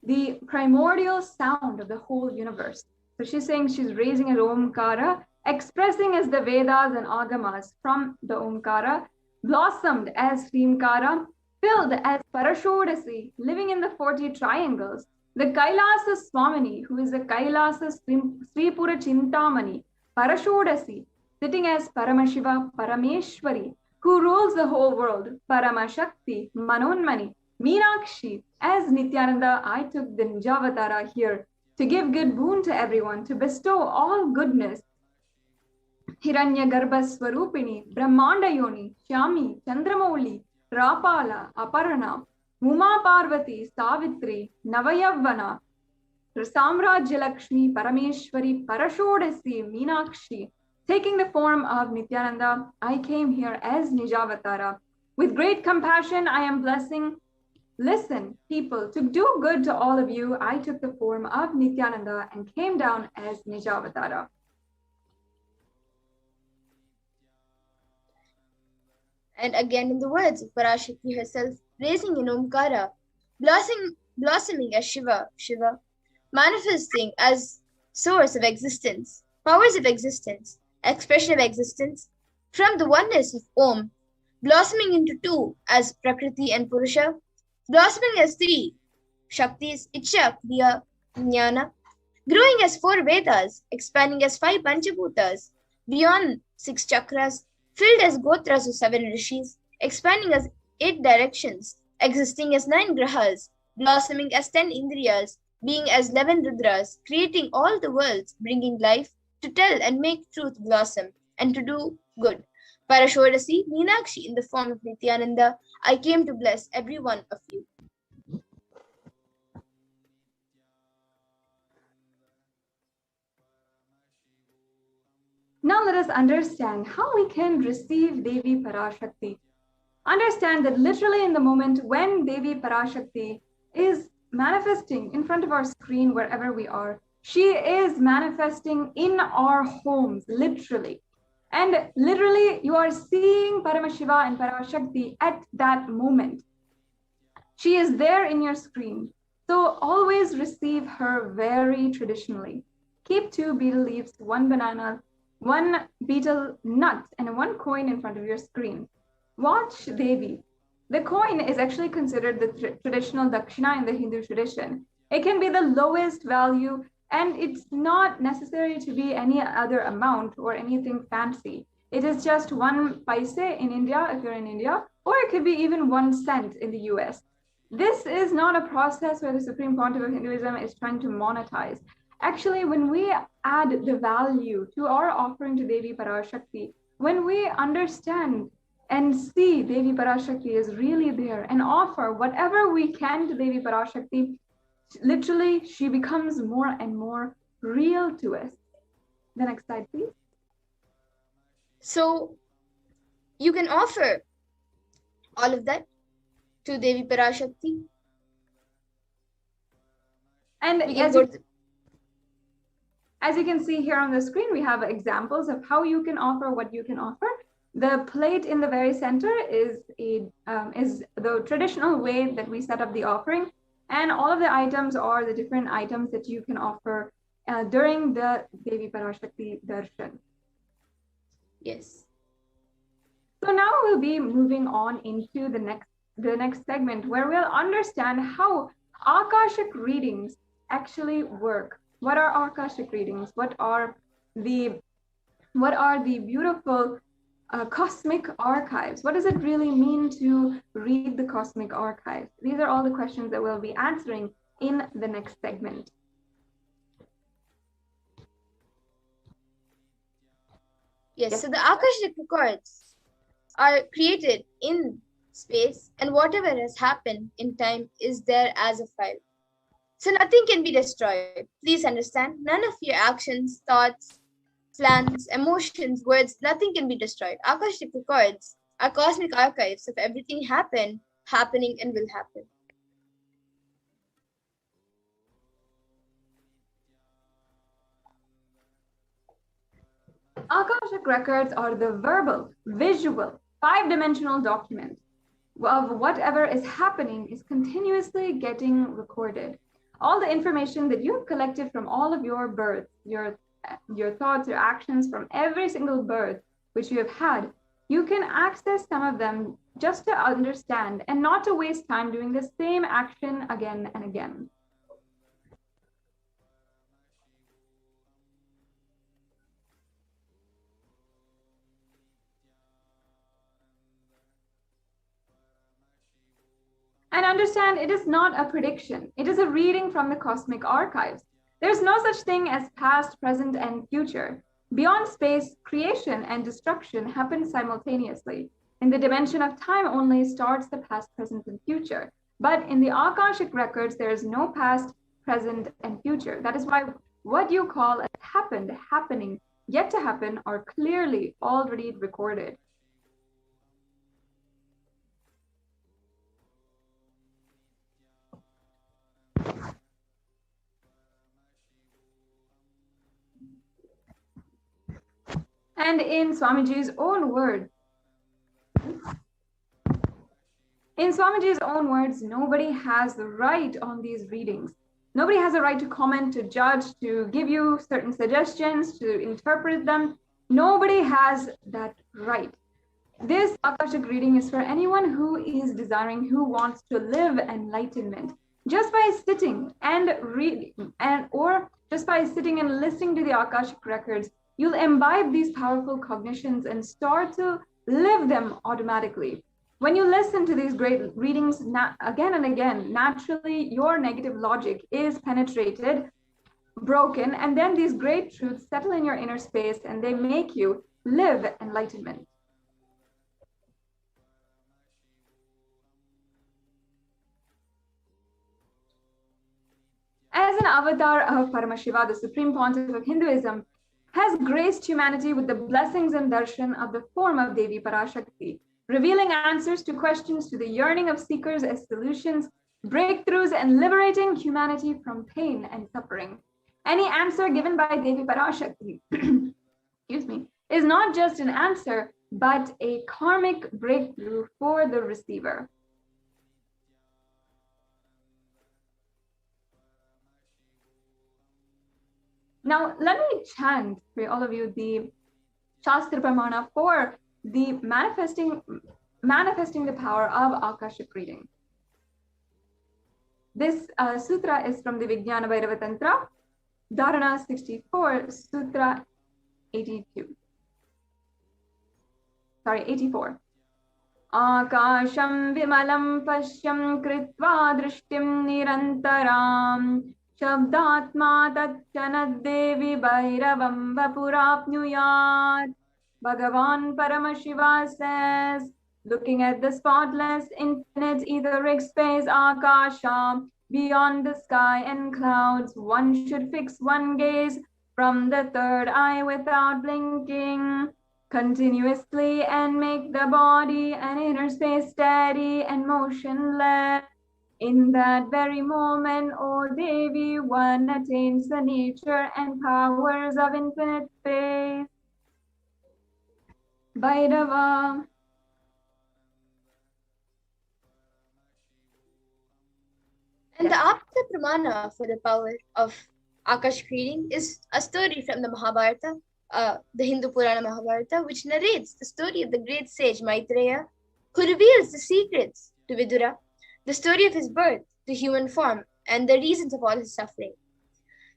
the primordial sound of the whole universe. So she's saying she's raising as Omkara, expressing as the Vedas and Agamas from the Omkara, blossomed as Srimkara, filled as Parashodasi, living in the 40 triangles, the Kailasa Swamini, who is the Kailasa Sripura Chintamani, Parashodasi, sitting as Paramashiva Parameshwari, who rules the whole world, Paramashakti, Manonmani, Meenakshi. As Nithyananda, I took the Nijavatara here to give good boon to everyone, to bestow all goodness. Hiranya Garbha Swarupini, Brahmanda Yoni, Shyami, Chandramouli, Rapala, Aparana, Uma Parvati, Savitri, Navayavana, Samrajya Lakshmi, Parameshwari, Parashodasi, Meenakshi. Taking the form of Nithyananda, I came here as Nijavatara. With great compassion, I am blessing. Listen, people, to do good to all of you, I took the form of Nithyananda and came down as Nijavatara. And again in the words of Parashakti herself, raising in Omkara, blossoming as Shiva, manifesting as source of existence, powers of existence, expression of existence, from the oneness of Om, blossoming into two as Prakriti and Purusha, blossoming as three Shaktis, Ichcha, Kriya, Jnana, growing as 4 Vedas, expanding as 5 Panchabhutas, beyond 6 chakras, filled as Gotras of 7 Rishis, expanding as 8 directions, existing as 9 Grahas, blossoming as 10 Indriyas, being as 11 Rudras, creating all the worlds, bringing life, to tell and make truth blossom, and to do good. Parashodasi, Meenakshi, in the form of Nithyananda, I came to bless every one of you. Now let us understand how we can receive Devi Parashakti. Understand that literally in the moment when Devi Parashakti is manifesting in front of our screen wherever we are, she is manifesting in our homes, literally. And literally, you are seeing Paramashiva and Parashakti at that moment. She is there in your screen. So always receive her very traditionally. Keep 2 betel leaves, 1 banana, 1 betel nut, and 1 coin in front of your screen. Watch Devi. The coin is actually considered the traditional dakshina in the Hindu tradition. It can be the lowest value, and it's not necessary to be any other amount or anything fancy. It is just 1 paise in India, if you're in India, or it could be even 1 cent in the US. This is not a process where the Supreme Pontiff of Hinduism is trying to monetize. Actually, when we add the value to our offering to Devi Parashakti, when we understand and see Devi Parashakti is really there and offer whatever we can to Devi Parashakti, literally she becomes more and more real to us. The next slide, please. So you can offer all of that to Devi Parashakti. And as you can see here on the screen, we have examples of how you can offer what you can offer. The plate in the very center is the traditional way that we set up the offering, and all of the items are the different items that you can offer during the Devi Parashakti Darshan. Yes. So now we'll be moving on into the next segment, where we'll understand how Akashic readings actually work. What are Akashic readings? What are the beautiful cosmic archives? What does it really mean to read the cosmic archives? These are all the questions that we'll be answering in the next segment. Yes, so the Akashic records are created in space, and whatever has happened in time is there as a file. So nothing can be destroyed. Please understand, none of your actions, thoughts, plans, emotions, words, nothing can be destroyed. Akashic records are cosmic archives of everything happened, happening, and will happen. Akashic records are the verbal, visual, 5-dimensional document of whatever is happening is continuously getting recorded. All the information that you've collected from all of your births, your thoughts, your actions from every single birth which you have had, you can access some of them just to understand and not to waste time doing the same action again and again. And understand, it is not a prediction. It is a reading from the cosmic archives. There's no such thing as past, present, and future. Beyond space, creation and destruction happen simultaneously. In the dimension of time only starts the past, present, and future. But in the Akashic records, there is no past, present, and future. That is why what you call as happened, happening, yet to happen are clearly already recorded. And in Swamiji's own words, nobody has the right on these readings. Nobody has a right to comment, to judge, to give you certain suggestions, to interpret them. Nobody has that right. This Akashic reading is for anyone who is desiring, who wants to live enlightenment. Just by sitting and reading, or just by sitting and listening to the Akashic records, you'll imbibe these powerful cognitions and start to live them automatically. When you listen to these great readings again and again, naturally your negative logic is penetrated, broken, and then these great truths settle in your inner space and they make you live enlightenment. As an avatar of Paramashiva, the Supreme Pontiff of Hinduism, has graced humanity with the blessings and darshan of the form of Devi Parashakti, revealing answers to questions to the yearning of seekers as solutions, breakthroughs, and liberating humanity from pain and suffering. Any answer given by Devi Parashakti is not just an answer, but a karmic breakthrough for the receiver. Now, let me chant for all of you the Shastra Pramana for the manifesting manifesting the power of Akashic reading. This sutra is from the Vijnana Bhairava Tantra, Dharana 64, Sutra 82. Sorry, 84. Akasham vimalam pashyam kritva drishtim nirantaram shabdatma tatchanaddevi bhairavam vapurapnuyat. Bhagavan Paramashiva says, looking at the spotless, infinite etheric space, Akasha, beyond the sky and clouds, one should fix one gaze from the third eye without blinking continuously and make the body and inner space steady and motionless. In that very moment, O Devi, one attains the nature and powers of infinite space. Bhairava. And the Apta Pramana for the power of Akashic reading is a story from the Mahabharata, the Hindu Purana Mahabharata, which narrates the story of the great sage Maitreya, who reveals the secrets to Vidura, the story of his birth to human form, and the reasons of all his suffering.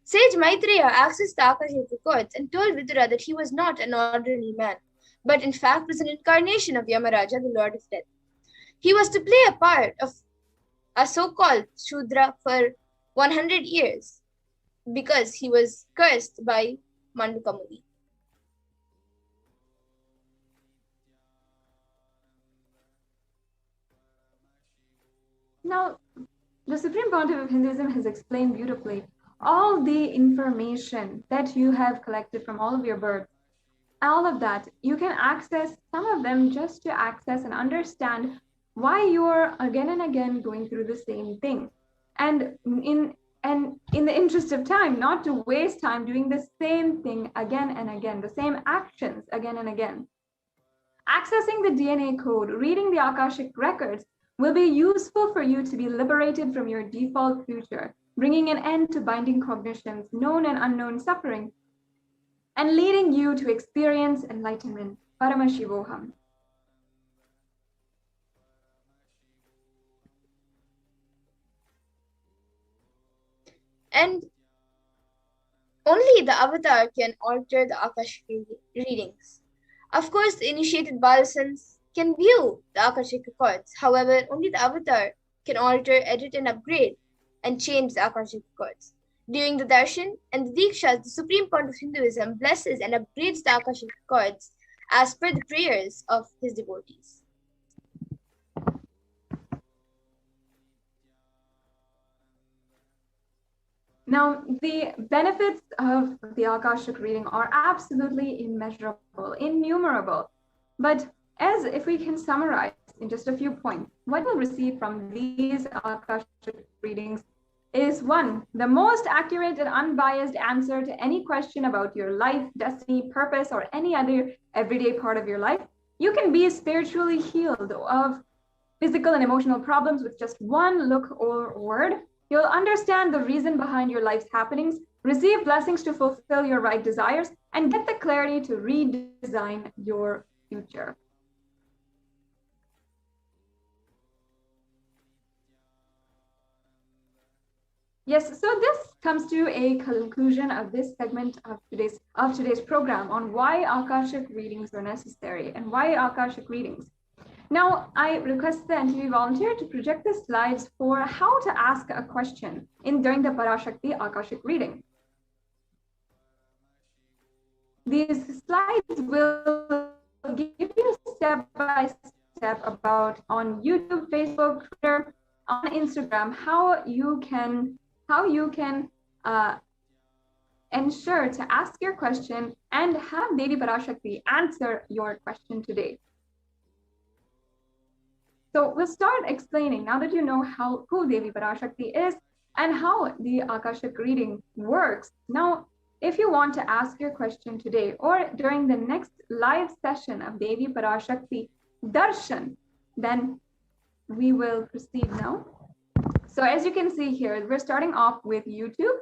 Sage Maitreya accessed the Akashic records and told Vidura that he was not an ordinary man, but in fact was an incarnation of Yamaraja, the Lord of Death. He was to play a part of a so-called Shudra for 100 years because he was cursed by Manduka Muni. Now, the Supreme Pontiff of Hinduism has explained beautifully all the information that you have collected from all of your births. All of that, you can access some of them just to access and understand why you're again and again going through the same thing. And in the interest of time, not to waste time doing the same thing again and again, the same actions again and again. Accessing the DNA code, reading the Akashic records will be useful for you to be liberated from your default future, bringing an end to binding cognitions, known and unknown suffering, and leading you to experience enlightenment, Paramashivoham. And only the avatar can alter the Akashic readings. Of course, the initiated Balasans can view the Akashic records. However, only the avatar can alter, edit, and upgrade and change the Akashic records. During the darshan and the dikshas, the Supreme Pontiff of Hinduism blesses and upgrades the Akashic records as per the prayers of his devotees. Now, the benefits of the Akashic reading are absolutely immeasurable, innumerable. But as if we can summarize in just a few points, what we'll receive from these Akashic readings is one, the most accurate and unbiased answer to any question about your life, destiny, purpose, or any other everyday part of your life. You can be spiritually healed of physical and emotional problems with just one look or word. You'll understand the reason behind your life's happenings, receive blessings to fulfill your right desires, and get the clarity to redesign your future. Yes, so this comes to a conclusion of this segment of today's program on why Akashic readings are necessary and why Akashic readings. Now, I request the NTV volunteer to project the slides for how to ask a question during the Parashakti Akashic reading. These slides will give you step-by-step about on YouTube, Facebook, Twitter, on Instagram, how you can ensure to ask your question and have Devi Parashakti answer your question today. So we'll start explaining, now that you know who Devi Parashakti is and how the Akashic reading works. Now, if you want to ask your question today or during the next live session of Devi Parashakti Darshan, then we will proceed now. So as you can see here, we're starting off with YouTube.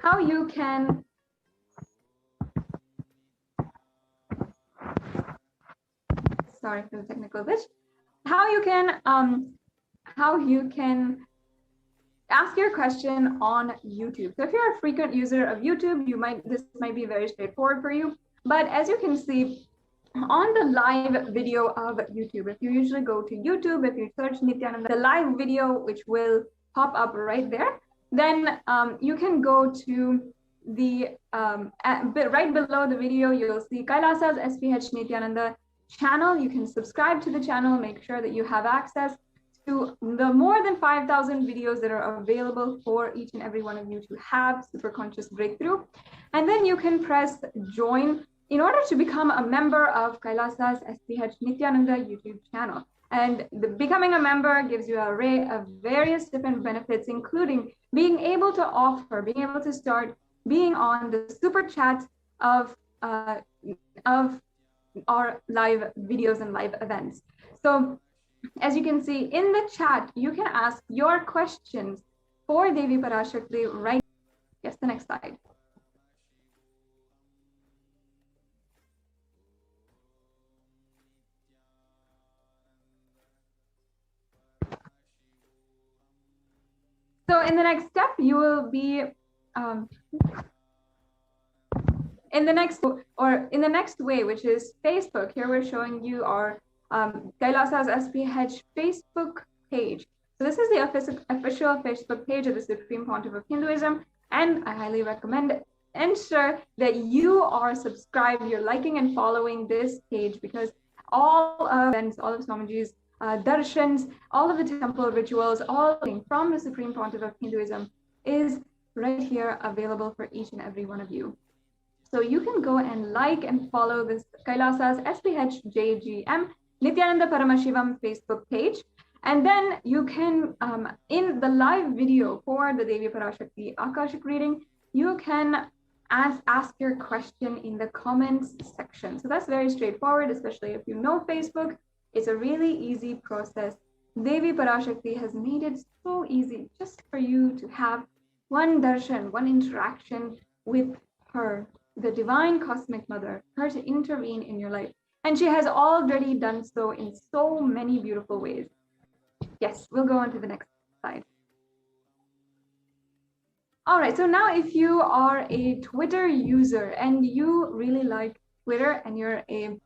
How you can sorry for the technical glitch. How you can ask your question on YouTube. So if you're a frequent user of YouTube, this might be very straightforward for you. But as you can see on the live video of YouTube, if you usually go to YouTube, if you search Nithyananda, the live video, which will pop up right there, then you can go to the right below the video, you'll see Kailasa's SPH Nithyananda channel. You can subscribe to the channel, make sure that you have access to the more than 5,000 videos that are available for each and every one of you to have super conscious breakthrough. And then you can press join in order to become a member of Kailasa's SPH Nithyananda YouTube channel. And becoming a member gives you an array of various different benefits, including being able to start being on the super chat of our live videos and live events. So as you can see in the chat, you can ask your questions for Devi Parashakti right. Yes, the next slide. So in the next step, you will be in the next way, which is Facebook. Here we're showing you our Kailasa's SPH Facebook page. So this is the official Facebook page of the Supreme Pontiff of Hinduism, and I highly recommend ensure that you are subscribed, you're liking and following this page, because all of Swamiji's darshans, all of the temple rituals, all from the Supreme Pontiff of Hinduism is right here available for each and every one of you. So you can go and like and follow this Kailasa's SPH JGM Nithyananda Paramashivam Facebook page. And then you can, in the live video for the Devi Parashakti Akashic reading, you can ask your question in the comments section. So that's very straightforward, especially if you know Facebook. It's a really easy process. Devi Parashakti has made it so easy just for you to have one darshan, one interaction with her, the divine cosmic mother, her to intervene in your life. And she has already done so in so many beautiful ways. Yes, we'll go on to the next slide. All right, so now if you are a Twitter user and you really like Twitter and you're a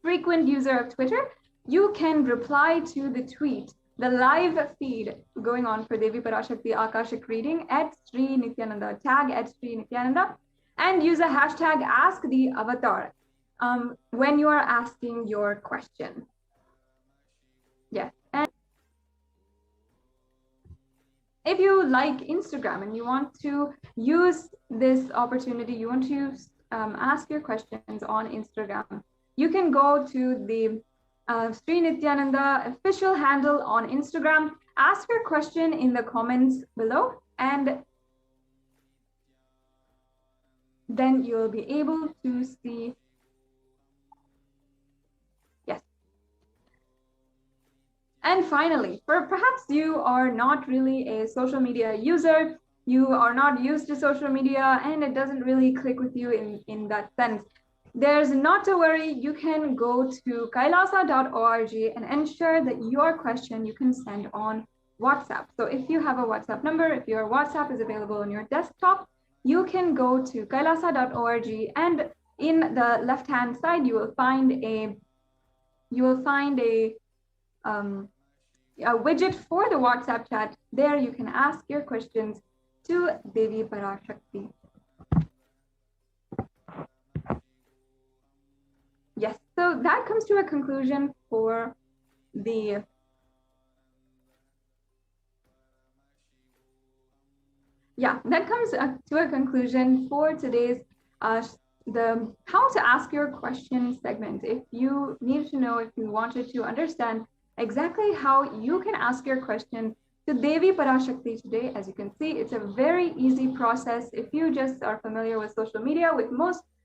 frequent user of Twitter, you can reply to the tweet, the live feed going on for Devi Parashakti Akashic reading at Sri Nithyananda, tag at Sri Nithyananda, and use a hashtag #AskTheAvatar when you are asking your question. Yes, and if you like Instagram and you want to use this opportunity, you want to ask your questions on Instagram, you can go to the Sri Nithyananda official handle on Instagram, ask your question in the comments below, and then you'll be able to see. Yes. And finally, perhaps you are not really a social media user, you are not used to social media, and it doesn't really click with you in that sense. There's not to worry. You can go to kailasa.org and ensure that your question you can send on WhatsApp. So if you have a WhatsApp number, if your WhatsApp is available on your desktop, you can go to kailasa.org, and in the left-hand side, you will find a widget for the WhatsApp chat. There you can ask your questions to Devi Parashakti. Yes, so that comes to a conclusion for the today's the how to ask your question segment. If you need to know, if you wanted to understand exactly how you can ask your question to Devi Parashakti today, as you can see, it's a very easy process. If you just are familiar with social media,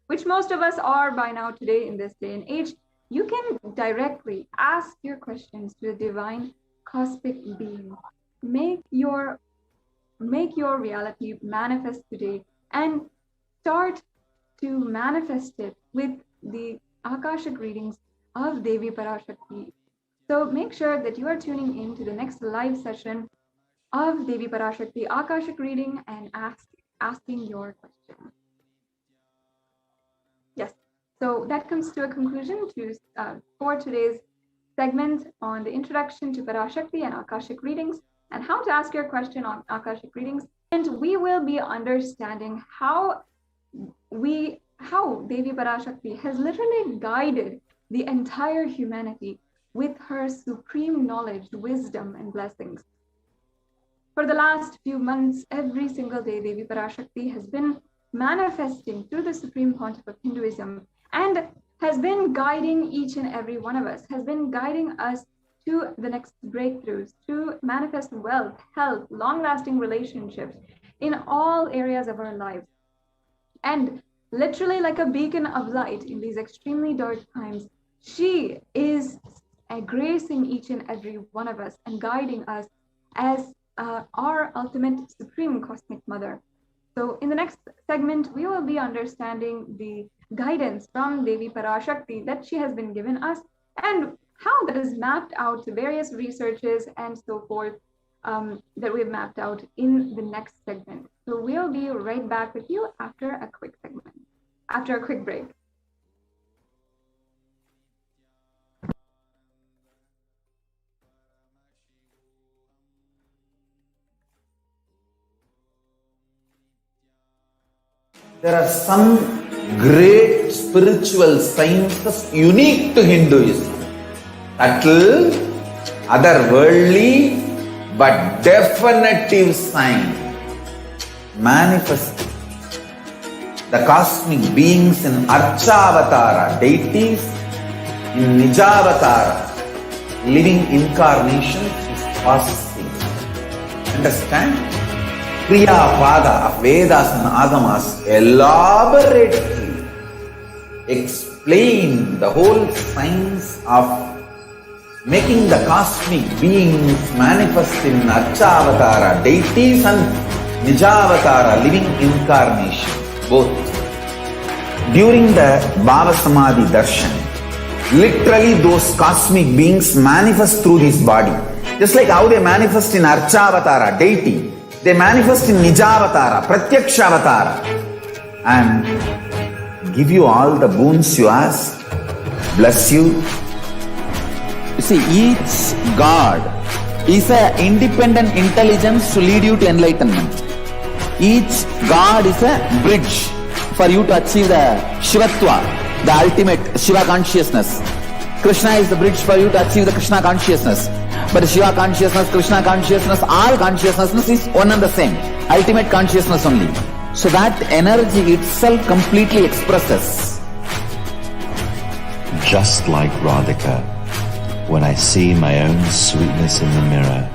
which most of us are by now today in this day and age, you can directly ask your questions to the divine cosmic being. Make your reality manifest today and start to manifest it with the Akashic readings of Devi Parashakti. So make sure that you are tuning in to the next live session of Devi Parashakti Akashic reading and asking your question. Yes, so that comes to a conclusion for today's segment on the introduction to Parashakti and Akashic readings and how to ask your question on Akashic readings. And we will be understanding how Devi Parashakti has literally guided the entire humanity with her supreme knowledge, wisdom, and blessings. For the last few months, every single day, Devi Parashakti has been manifesting through the Supreme Pontiff of Hinduism and has been guiding each and every one of us, has been guiding us to the next breakthroughs, to manifest wealth, health, long-lasting relationships in all areas of our lives. And literally like a beacon of light in these extremely dark times, she is gracing each and every one of us and guiding us as our ultimate supreme cosmic mother. So in the next segment, we will be understanding the guidance from Devi Parashakti that she has been given us and how that is mapped out to various researches and so forth that we've mapped out in the next segment. So we'll be right back with you after a quick break. There are some great spiritual sciences unique to Hinduism. Subtle, otherworldly, but definitive sign. Manifesting the cosmic beings in Archavatara, deities in Nijavatara, living incarnations is possible. Understand? Kriya Pada of Vedas and Agamas elaborately explain the whole science of making the cosmic beings manifest in Archavatara, deities and Nijavatara, living incarnation, both. During the BHAVA SAMADHI DARSHAN, literally those cosmic beings manifest through this body. Just like how they manifest in Archavatara, deity, they manifest in Nijavatara, Pratyakshavatara, and give you all the boons you ask, bless you. You see, each God is an independent intelligence to lead you to enlightenment. Each God is a bridge for you to achieve the Shivatva, the ultimate Shiva consciousness. Krishna is the bridge for you to achieve the Krishna consciousness. But Shiva consciousness, Krishna consciousness, all consciousness is one and the same. Ultimate consciousness only. So that energy itself completely expresses. Just like Radhika, when I see my own sweetness in the mirror,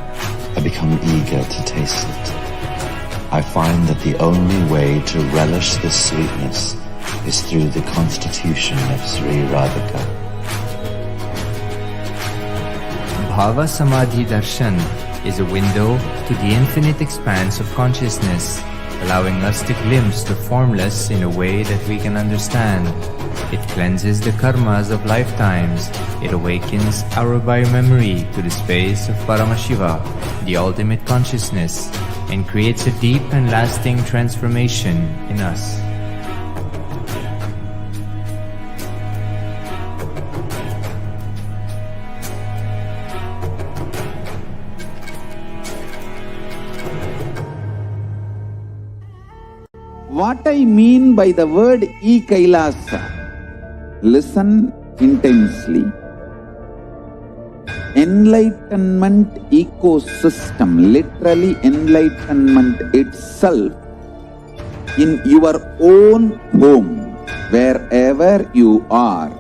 I become eager to taste it. I find that the only way to relish this sweetness is through the constitution of Sri Radhika. BHAVA Samadhi Darshan is a window to the infinite expanse of consciousness, allowing us to glimpse the formless in a way that we can understand. It cleanses the karmas of lifetimes. It awakens our biomemory to the space of Paramashiva, the ultimate consciousness, and creates a deep and lasting transformation in us. What I mean by the word Kailasa, listen intensely. Enlightenment ecosystem, literally enlightenment itself, in your own home, wherever you are.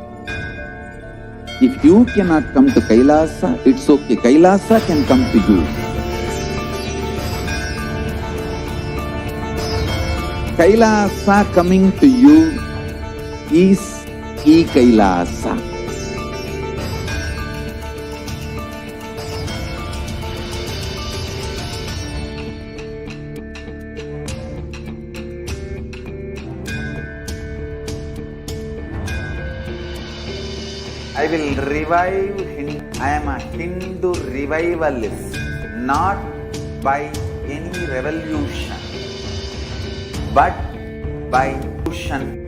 If you cannot come to Kailasa, it's okay. Kailasa can come to you. Kailasa coming to you is Kailasa. I will revive Hindu. I am a Hindu revivalist, not by any revolution, but by revolution.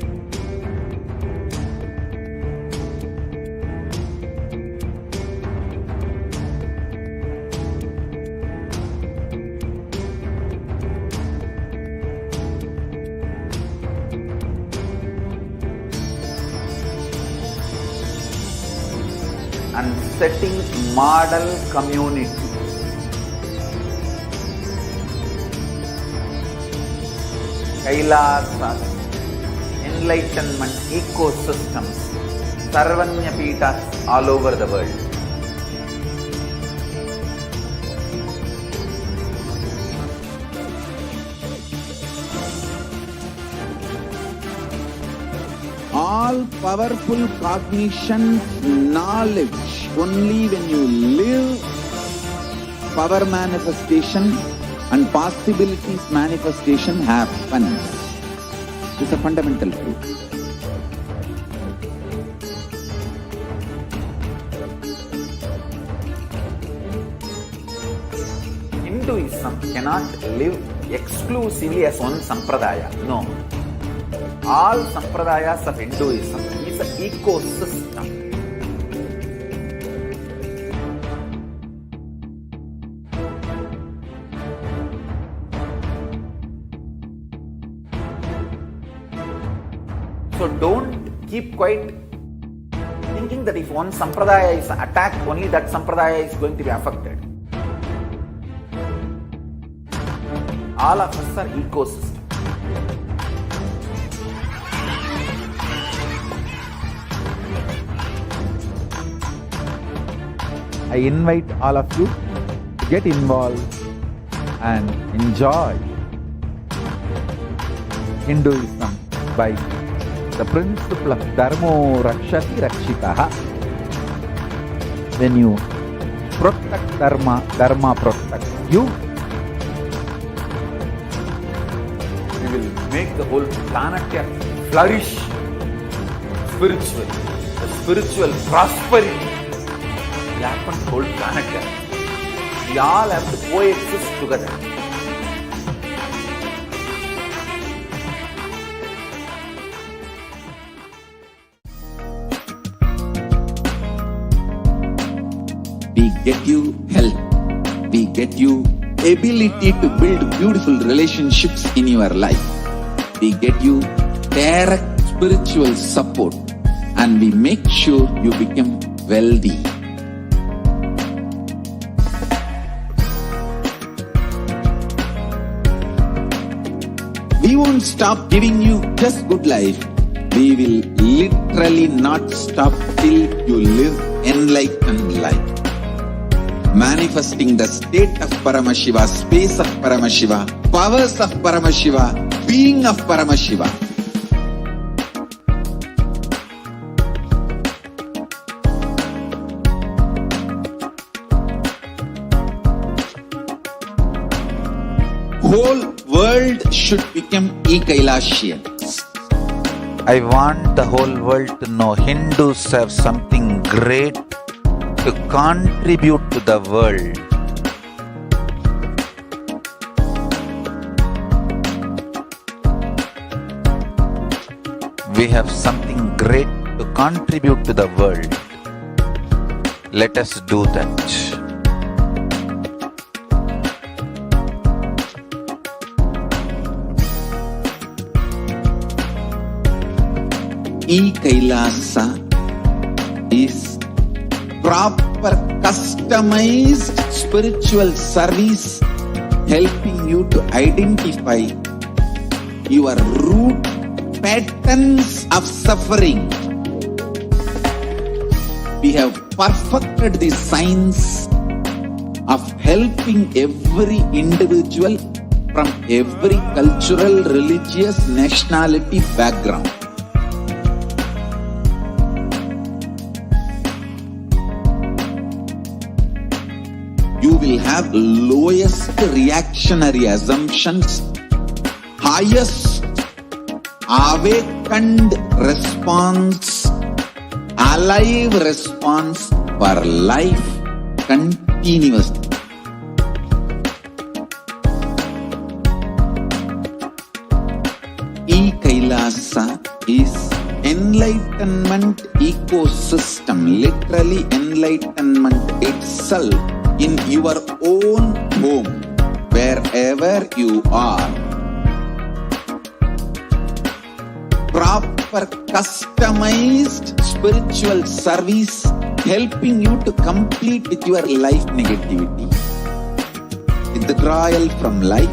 And setting model community. Kailasa, enlightenment ecosystems, Sarvanya Peethas all over the world. All powerful cognition, knowledge, only when you live, power manifestation and possibilities manifestation happens. It's a fundamental truth. Hinduism cannot live exclusively as one sampradaya. No. All sampradayas of Hinduism is an ecosystem. So don't keep quiet thinking that if one sampradaya is attacked, only that sampradaya is going to be affected. All of us are ecosystems. I invite all of you to get involved and enjoy Hinduism by the principle of Dharmo Rakshati Rakshitaha. When you protect Dharma, Dharma protects you. We will make the whole planet flourish spiritually. The spiritual prosperity will happen to the whole planet. We all have to coexist together. We get you health. We get you ability to build beautiful relationships in your life. We get you direct spiritual support, and we make sure you become wealthy. We won't stop giving you just good life. We will literally not stop till you live enlightened life. Manifesting the state of Paramashiva, space of Paramashiva, powers of Paramashiva, being of Paramashiva. Whole world should become Kailasians. I want the whole world to know Hindus have something great to contribute to the world. We have something great to contribute to the world. Let us do that. Kailasa is proper customized spiritual service helping you to identify your root patterns of suffering. We have perfected the science of helping every individual from every cultural, religious, nationality background. You will have lowest reactionary assumptions, highest awakened response, alive response for life continuously. Kailasa is enlightenment ecosystem, literally enlightenment itself in your own home, wherever you are. Proper customized spiritual service helping you to complete with your life negativity, withdrawal from life,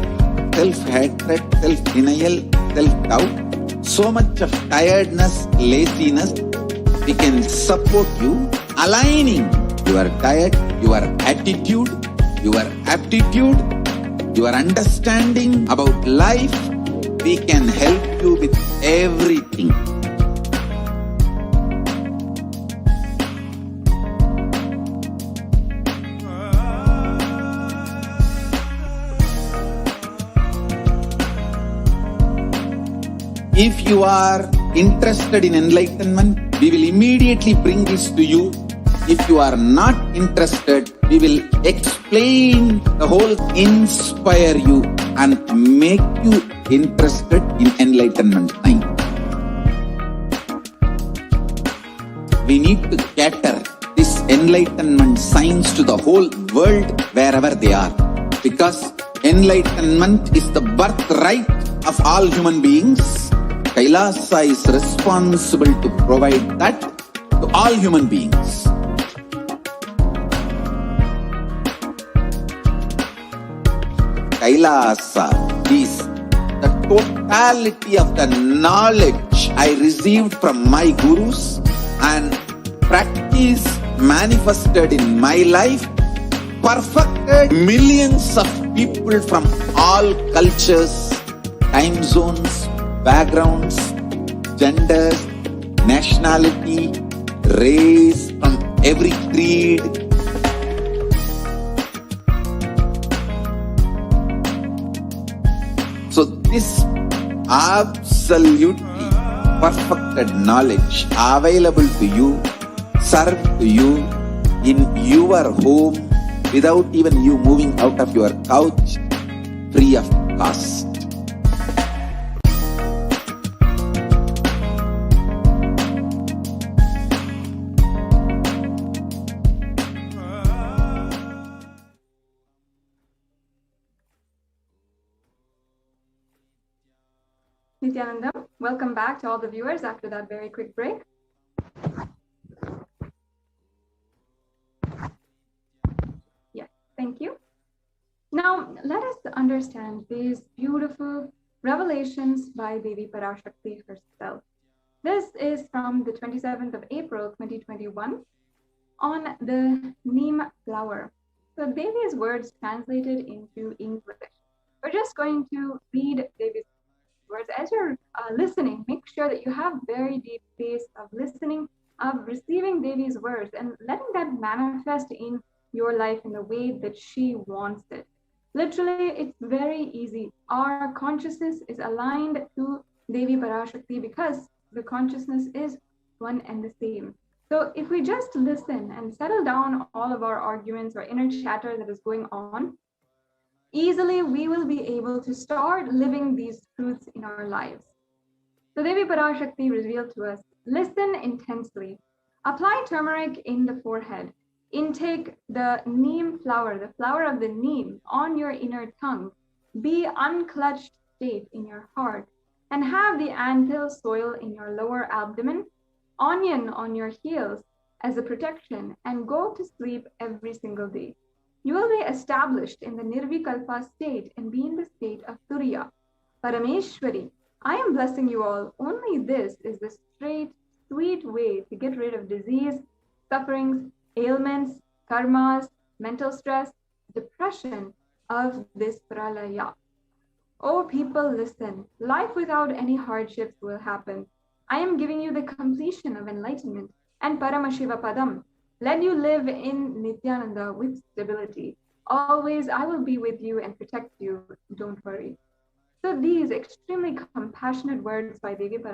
self-hatred, self-denial, self-doubt, so much of tiredness, laziness. We can support you, aligning your diet, your attitude, your aptitude, your understanding about life. We can help you with everything. If you are interested in enlightenment, we will immediately bring this to you. If you are not interested, we will explain the whole, inspire you and make you interested in enlightenment time. We need to cater this enlightenment science to the whole world wherever they are, because enlightenment is the birthright of all human beings. Kailasa is responsible to provide that to all human beings. Kailasa is the totality of the knowledge I received from my gurus and practice manifested in my life, perfected millions of people from all cultures, time zones, backgrounds, genders, nationality, race, from every creed. So this absolutely perfected knowledge available to you, served to you in your home without even you moving out of your couch, free of cost. Nithyananda, welcome back to all the viewers after that very quick break. Yes, thank you. Now, let us understand these beautiful revelations by Devi Parashakti herself. This is from the 27th of April, 2021, on the neem flower. So Devi's words translated into English. We're just going to read Devi's words. As you're listening, make sure that you have very deep space of listening, of receiving Devi's words and letting that manifest in your life in the way that she wants it. Literally, it's very easy. Our consciousness is aligned to Devi Parashakti because the consciousness is one and the same. So if we just listen and settle down all of our arguments or inner chatter that is going on, easily we will be able to start living these truths in our lives. So Devi Parashakti revealed to us, listen intensely, apply turmeric in the forehead, intake the neem flower, the flower of the neem on your inner tongue, be unclutched state in your heart, and have the anthill soil in your lower abdomen, onion on your heels as a protection, and go to sleep every single day. You will be established in the Nirvikalpa state and be in the state of Turiya. Parameshwari, I am blessing you all. Only this is the straight, sweet way to get rid of disease, sufferings, ailments, karmas, mental stress, depression of this pralaya. Oh, people, listen. Life without any hardships will happen. I am giving you the completion of enlightenment and Paramashiva Padam. Let you live in Nithyananda with stability. Always, I will be with you and protect you. Don't worry. So these extremely compassionate words by Devi